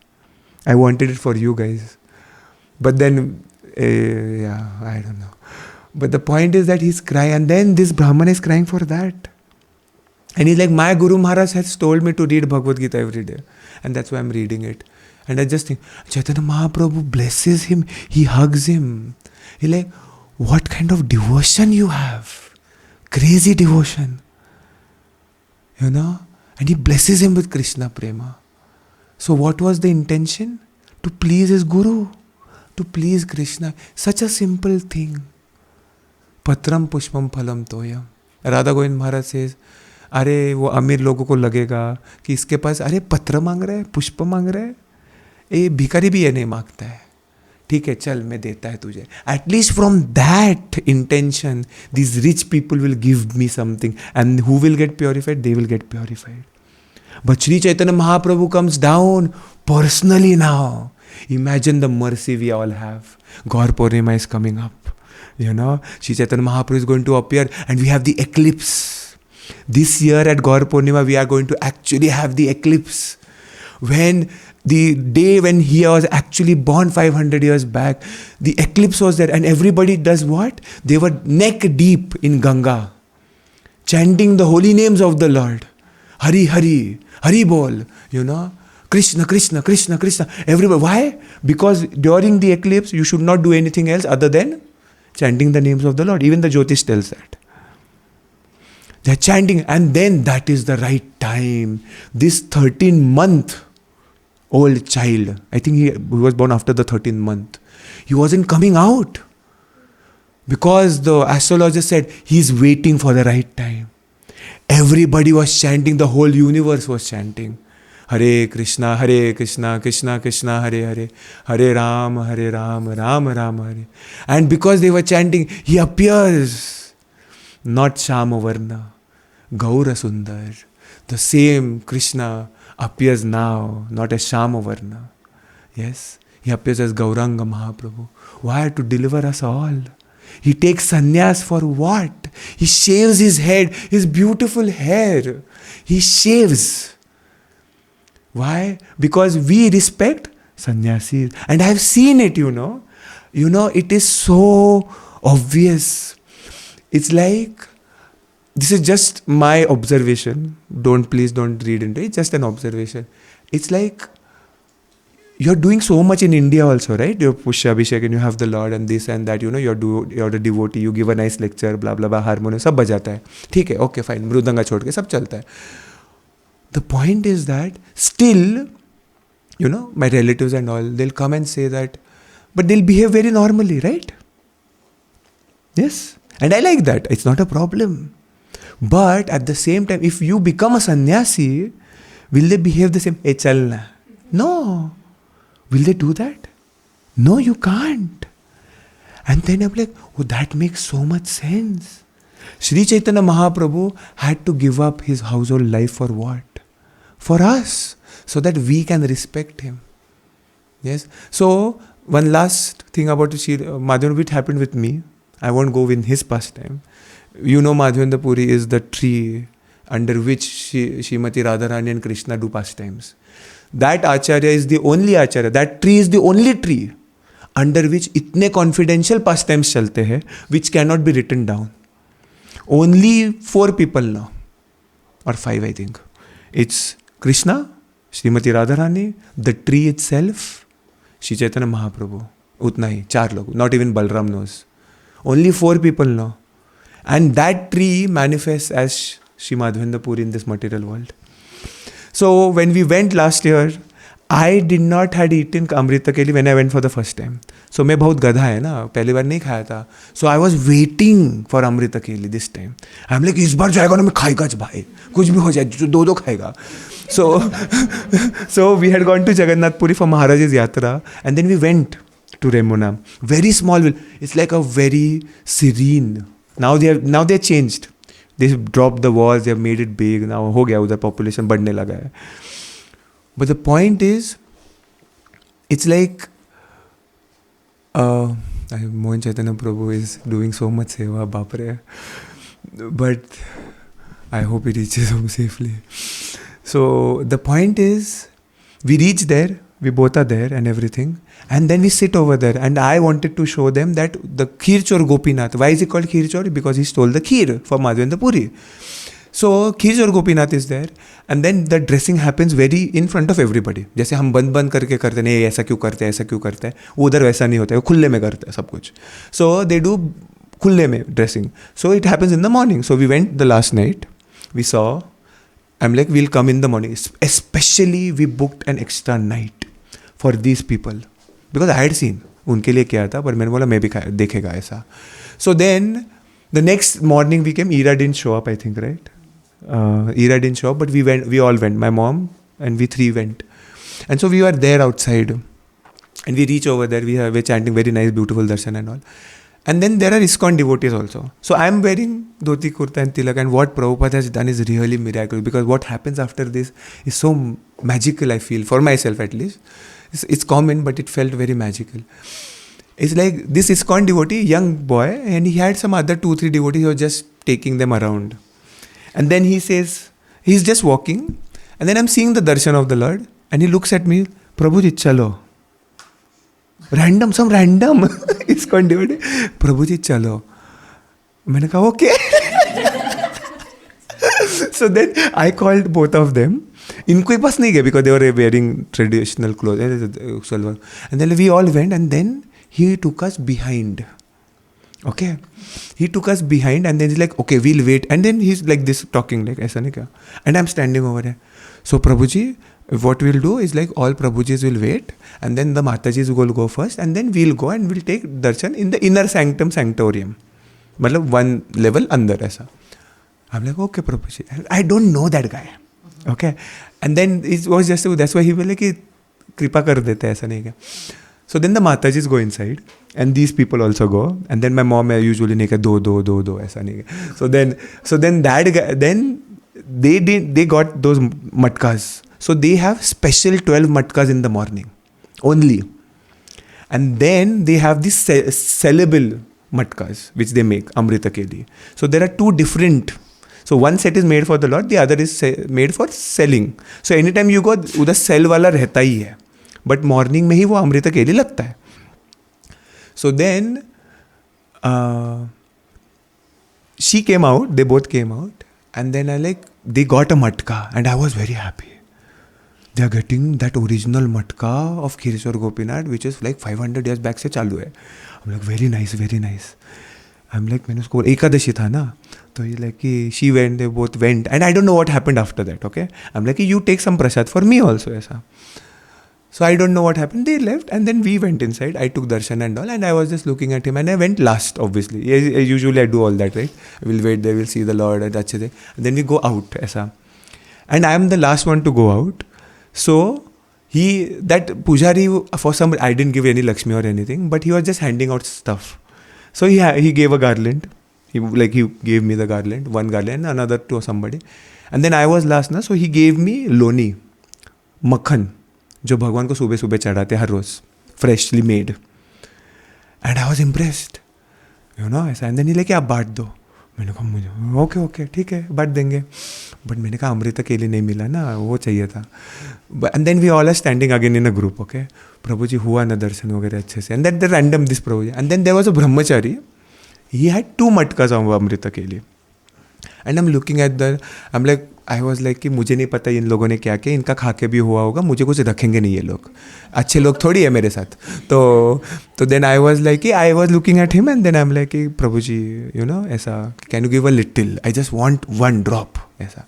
I wanted it for you guys. But then, I don't know. But the point is that he's crying, and then this Brahman is crying for that. And he's like, my Guru Maharaj has told me to read Bhagavad Gita every day. And that's why I'm reading it. And I just think, Chaitanya Mahaprabhu blesses him. He hugs him. He's like, what kind of devotion you have? Crazy devotion. You know? And he blesses him with Krishna Prema. So what was the intention? To please his Guru. To please Krishna. Such a simple thing. Patram pushpam phalam toyam. Radha Govind Maharaj says, अरे वो अमीर लोगों को लगेगा कि इसके पास अरे पत्र मांग रहा है, पुष्प मांग रहा है, ये भिखारी भी ये नहीं मांगता है, ठीक है चल मैं देता है तुझे. At least from that intention, these rich people will give me something, and who will get purified? They will get purified. But Sri Chaitanya Mahaprabhu comes down personally now. Imagine the mercy we all have. Gaur Purnima is coming up. You know, Sri Chaitanya Mahaprabhu is going to appear, and we have the eclipse. This year at Gaur Purnima, we are going to actually have the eclipse. When the day when he was actually born 500 years back, the eclipse was there, and everybody does what? They were neck deep in Ganga, chanting the holy names of the Lord. Hari Hari, Hari Bol, you know, Krishna, Krishna, Krishna, Krishna. Everybody. Why? Because during the eclipse, you should not do anything else other than chanting the names of the Lord. Even the Jyotish tells that. They're chanting, and then that is the right time. This 13-month-old child, I think he was born after the 13th month. He wasn't coming out because the astrologer said he's waiting for the right time. Everybody was chanting, the whole universe was chanting. Hare Krishna, Krishna Krishna, Hare Hare, Hare Ram, Ram Ram, Hare. And because they were chanting, he appears. Not Shamavarna, Gaura Sundar. The same Krishna appears now, not as Shamavarna. Yes, he appears as Gauranga Mahaprabhu. Why? To deliver us all. He takes sannyas for what? He shaves his head, his beautiful hair. He shaves. Why? Because we respect sannyasis. And I have seen it, you know. You know, it is so obvious. It's like, this is just my observation. Please don't read into it. It's just an observation. It's like, you're doing so much in India also, right? You Pushya Abhishek and you have the Lord and this and that, you know, you're a devotee, you give a nice lecture, blah, blah, blah, harmonium, सब बजाता है. ठीक है, okay, fine, mridanga छोड़ के सब चलता है. The point is that still, you know, my relatives and all, they'll come and say that, but they'll behave very normally, right? Yes. And I like that. It's not a problem. But at the same time, if you become a sannyasi, will they behave the same? Hey, chalna. No. Will they do that? No, you can't. And then I'm like, oh, that makes so much sense. Sri Chaitanya Mahaprabhu had to give up his household life for what? For us. So that we can respect him. Yes. So, one last thing about Madhavendra, which happened with me. I won't go in his pastime. You know, Madhavendra Puri is the tree under which Srimati Radharani and Krishna do pastimes. That Acharya is the only Acharya. That tree is the only tree under which itne confidential pastimes chalte hai, which cannot be written down. Only 4 people know. Or 5, I think. It's Krishna, Srimati Radharani, the tree itself, Sri Chaitanya Mahaprabhu. Utna hi, 4 log. Not even Balram knows. Only 4 people know. And that tree manifests as Sri Madhavendra Puri in this material world. So when we went last year, I did not had eaten Amrita Keli when I went for the first time. So मैं बहुत गधा है ना, पहली बार नहीं खाया था. So I was waiting for Amrita Keli this time. I'm like, इस बार जाएगा ना मैं खाएगा भाई, कुछ भी हो जाए, 2 खाएगा. So we had gone to Jagannath Puri for Maharaj's Yatra, and then we went to Remuna. Very small, it's like a very serene. Now they changed. They dropped the walls, they have made it big. Now हो गया उधर population बढ़ने लगा है. But the point is, it's like Mohan Chaitanya Prabhu is doing so much seva, bapre. But I hope he reaches home safely. So the point is, we reach there, we both are there and everything, and then we sit over there, and I wanted to show them that the Kheer Chor Gopinath, why is he called Kheer Chor? Because he stole the kheer for Madhavendra Puri. So Kheer Chor Gopinath is there, and then the dressing happens very in front of everybody. जैसे हम बंद करके करते हैं, नहीं ऐसा क्यों करते हैं, ऐसा क्यों करते हैं, उधर वैसा नहीं होता है, खुले में करते हैं सब कुछ. So they do खुले में dressing. So it happens in the morning. So we went the last night, we saw, I'm like, we'll come in the morning. Especially we booked an extra night for these people. Because I had seen, उनके लिए क्या था, पर मैंने बोला मैं भी देखेगा ऐसा. So then, the next morning we came, Ira didn't show up, I think, right? Ira didn't show up, but we all went, my mom and we three went. And so we were there outside. And we reach over there, we're chanting very nice, beautiful darshan and all. And then there are ISKCON devotees also. So I am wearing dhoti, kurta and tilak, and what Prabhupada has done is really miraculous, because what happens after this is so magical, I feel, for myself at least. It's common, but it felt very magical. It's like this ISKCON devotee, young boy, and he had some other 2-3 devotees who were just taking them around. And then he says, he's just walking, and then I'm seeing the darshan of the Lord, and he looks at me, Prabhuji, chalo. Some random ISKCON devotee, Prabhuji, chalo. मैंने कहा, okay. So then I called both of them. इनको पास नहीं गए because they were wearing traditional clothes. And then we all went, and then he took us behind. Okay. He took us behind, and then he's like, okay, we'll wait. And then he's like this talking, like, ऐसा नहीं क्या. And I'm standing over there. So Prabhuji, what we'll do is like all Prabhujis will wait, and then the Matajis will go first, and then we'll go and we'll take darshan in the inner sanctorium. मतलब one level अंदर ऐसा. I'm like, okay, Prabhuji. I don't know that guy. Okay. And then it was just, that's why he was like, kripa kar dete, aisa nahi kya. So then the Matajis go inside, and these people also go, and then my mom usually nahi kya, do, aisa nahi kya. So then that guy, then they got those matkas. So they have special 12 matkas in the morning only. And then they have this sellable matkas, which they make, Amrita ke liye. So there are two different. So one set is made for the Lord, the other is made for selling. So anytime you go, उधर sell वाला रहता ही है. But morning में ही वो अमृत के लिए लगता है. So then, she came out, they both came out, and then they got a matka, and I was very happy. They are getting that original matka of Kheer Chor Gopinath, which is like 500 years back से चालू है. I'm like, very nice, very nice. I'm like, मैंने उसको एकादशी था ना, तो ये like she went, they both went, and I don't know what happened after that. Okay, I'm like, you take some prasad for me also, ऐसा. So I don't know what happened. They left, and then we went inside. I took darshan and all, and I was just looking at him, and I went last, obviously. Usually I do all that, right? I will wait there, we'll see the Lord, and then we go out, ऐसा. And I am the last one to go out. So that Pujari, for some, I didn't give any Lakshmi or anything, but he was just handing out stuff. So he gave a garland. He gave me the garland, one garland, another to somebody. And then I was last, na, so he gave me loni, makhan, जो भगवान को सुबह सुबह चढ़ाते हर रोज, freshly made. And I was impressed, ऐसा. And then he like, आप बांट दो. मैंने कहा मुझे ओके ठीक है बांट देंगे. बट मैंने कहा अमृत के लिए नहीं मिला ना, वो चाहिए था. And then we all are standing again in a group. Okay, Prabhu ji हुआ ना दर्शन वगैरह अच्छे से. And then the random this Prabhu ji. And then there was a brahmachari, he had 2 matkas of amrit के लिए. And I am looking at the, I am like, I was like कि मुझे नहीं पता इन लोगों ने क्या किया, इनका खा के भी हुआ होगा, मुझे कुछ रखेंगे नहीं ये लोग, अच्छे लोग थोड़ी है मेरे साथ. तो then I was like, I was looking at him, and then I am like, Prabhu ji ऐसा, can you give a little, I just want 1 drop ऐसा.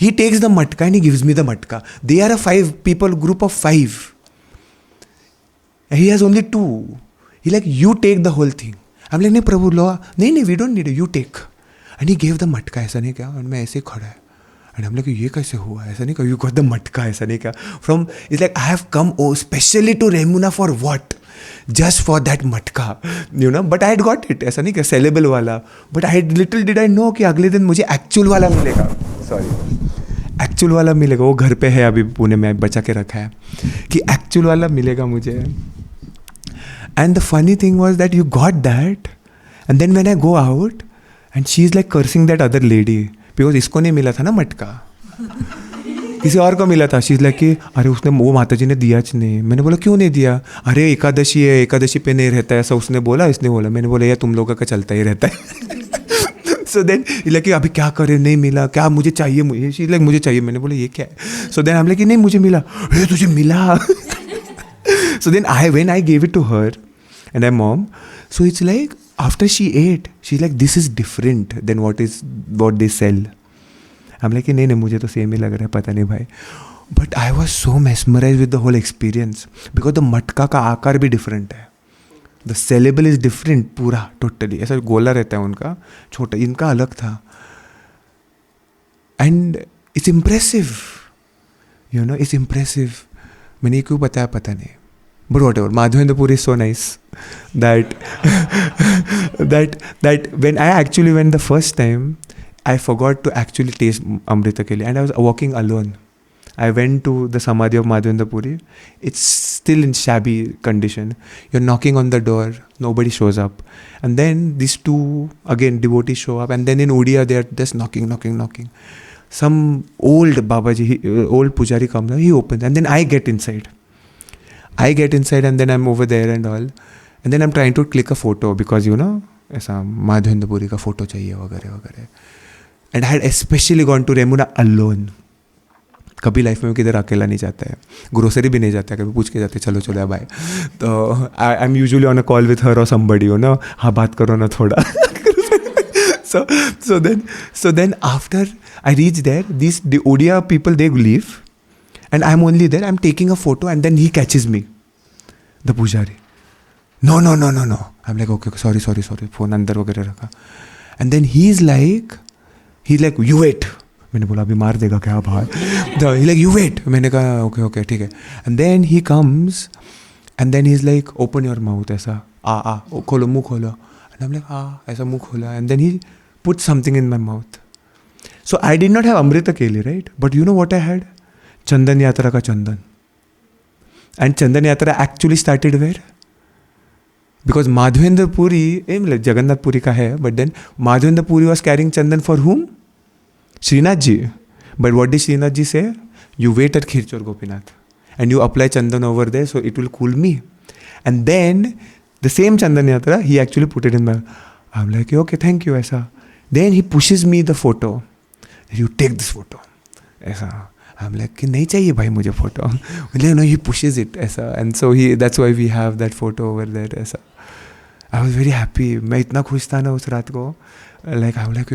He takes the matka and he gives me the matka. They are a 5 people group of 5. He has only 2. He like, you take the whole thing. I'm like, नहीं प्रभु लो, नहीं we don't need it, you take. And he gave the matka, ऐसा नहीं क्या. और मैं ऐसे खड़ा है. And I'm like, ये कैसे हुआ, ऐसा नहीं क्या, you got the matka, ऐसा नहीं क्या. From, it's like, I have come specially to Remuna for what? Just for that matka, but I had got it, ऐसा नहीं क्या, sellable वाला. But little did I know कि अगले दिन मुझे actual वाला मिलेगा. एक्चुअल वाला मिलेगा. वो घर पे है अभी पुणे में, बचा के रखा है कि एक्चुअल वाला मिलेगा मुझे. And the funny thing was that you got that, and then when I go out, and she's like cursing that other lady because इसको नहीं मिला था ना मटका, किसी और को मिला था. शी इज लाइक कि अरे उसने वो माता जी ने दिया नहीं. मैंने बोला क्यों नहीं दिया? अरे एकादशी है, एकादशी पे नहीं रहता है, ऐसा उसने बोला, इसने बोला. मैंने बोला यार तुम लोगों का चलता ही रहता है. सो देन लाइक अभी क्या करे, नहीं मिला, क्या मुझे चाहिए, मुझे शी लाइक मुझे चाहिए. मैंने बोला ये क्या है? सो देन हम लाइक नहीं मुझे मिला. अरे तुझे मिला. So then when I gave it to her and my mom, so it's like after she ate, she's like this is different than what they sell. I'm like नहीं मुझे तो सेम ही लग रहा है, पता नहीं भाई. But I was so mesmerized with the whole experience because the मटका का आकार भी different है. The syllable is different पूरा totally. ऐसा गोला रहता है उनका, छोटा, इनका अलग था. And it's impressive. You know, it's impressive. मैंने क्यों बताया पता नहीं. But whatever, Madhavendra Puri is so nice that when I actually went the first time, I forgot to actually taste Amrita Keli, and I was walking alone. I went to the Samadhi of Madhavendra Puri. It's still in shabby condition. You're knocking on the door, nobody shows up. And then these two, again, devotees show up, and then in Odia, they're just knocking. Some old Babaji, old Pujari comes, he opens, and then I get inside, and then I'm over there and all. And then I'm trying to click a photo because, you know, ऐसा Madhavendra Puri का photo चाहिए वगैरह. And I had especially gone to Remuna alone. कभी life में किधर अकेला नहीं जाता है, ग्रोसरी भी नहीं जाता है, कभी पूछ के जाते चलो या बाय. तो I am usually on a call with her और समबडी, यू नो, हाँ बात करो ना थोड़ा. So then after I reach there, the Odia people, they leave, and I'm only there. I'm taking a photo, and then he catches me, the Pujari. No. I'm like, okay, sorry. Phone अंदर वगैरह रखा. And then he's like, you wait. मैंने बोला अभी मार देगा क्या भाई. He's like, you wait. मैंने कहा okay ठीक है. And then he comes, and then he's like, open your mouth ऐसा, खोलो मुँह खोलो. And I'm like ऐसा मुँह खोला. And then he put something in my mouth. So I did not have Amrita Keli, right? But you know what I had? Chandan Yatra ka Chandan. And Chandan Yatra actually started where? Because Madhavendra Puri, Jagannath Puri ka hai, but then Madhavendra Puri was carrying Chandan for whom? Srinath Ji. But what did Srinath Ji say? You wait at Khirchor Gopinath and you apply Chandan over there, so it will cool me. And then the same Chandan Yatra, he actually put it in my... I'm like, okay, thank you, aisa. Then he pushes me the photo. You take this photo. Aisa. I'm like, nahi chahiye bhai mujhe photo. No, he pushes it. Aisa. And so that's why we have that photo over there. Aisa. I was very happy. मैं इतना खुश था ना उस रात को. Like, I'm like,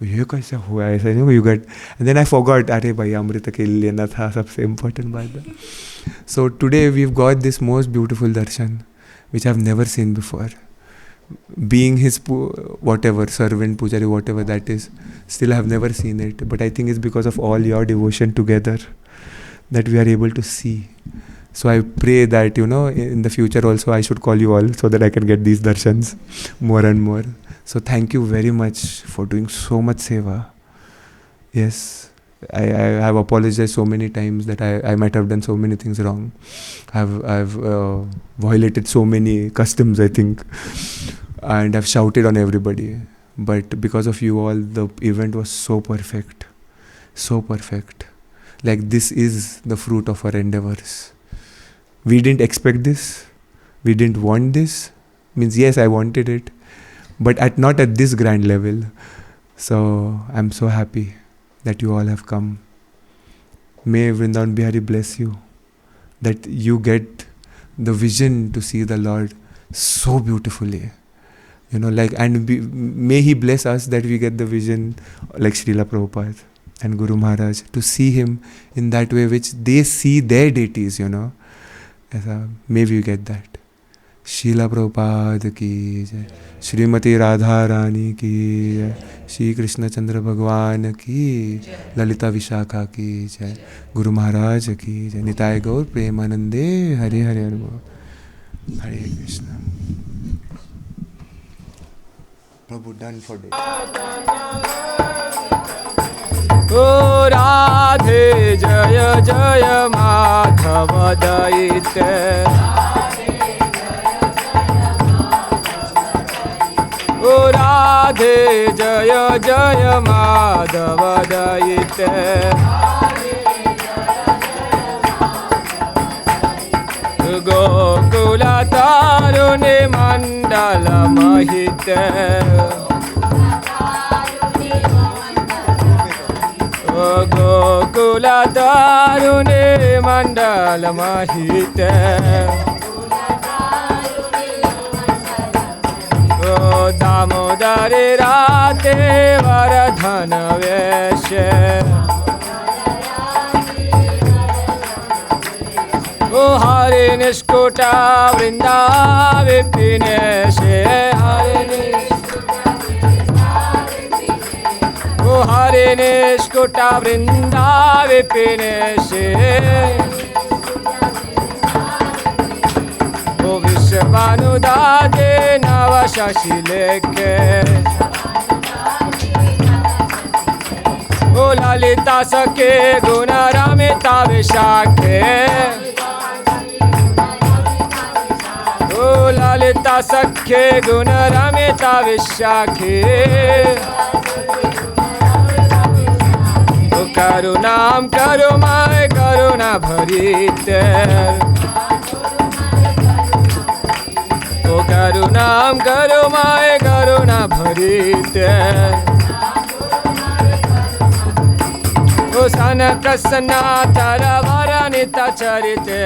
ये कैसे हुआ ऐसा? You got... And then I forgot, अरे भाई अमृत के लिए लेना था, सबसे important बात. So today we've got this most beautiful darshan, which I've never seen before. Being his whatever, servant, pujari, whatever that is, still I have never seen it. But I think it's because of all your devotion together that we are able to see. So I pray that, you know, in the future also I should call you all so that I can get these darshans more and more. So thank you very much for doing so much seva. Yes, I have apologized so many times that I might have done so many things wrong. I've violated so many customs, I think, and I've shouted on everybody. But because of you all, the event was so perfect. So perfect. Like, this is the fruit of our endeavors. We didn't expect this. We didn't want this. Means, yes, I wanted it, but not at this grand level. So I'm so happy that you all have come. May Vrindavan Bihari bless you, that you get the vision to see the Lord so beautifully. You know, like, and may He bless us that we get the vision like Srila Prabhupada and Guru Maharaj, to see Him in that way which they see their deities, you know. May we get that. Srila Prabhupada ki jai, Srimati Radharani ki jai, Shri Krishna Chandra Bhagwan ki, Lalita Vishakha ki jai, Guru Maharaj ki jai, Nitai Gaur Premanande, Hare Hare Hare Hare Krishna. Prabhu, done for day. O Radhe Jaya Jaya Madhava Daite जय माधव दयिते गोकुल तारुणे मंडल महिते गोकुल तारुणे मंडल महिते दामोदर राते वरधन वेश हरे निष्कुटा वृंदा विपिने से हरे निष्कुटा वृंदा विपिने से विश्वानुदाते नव शशि लेखे ओ ललिता सखे गुण रमिता विशाखे ओ ललिता सखे गुण रमिता विशाखे ओ करुणाम करुमाय करुणा भरिते ओ करुणाम करुमाय करुणा भरिते ओ सनत सनातन वरनित चरिते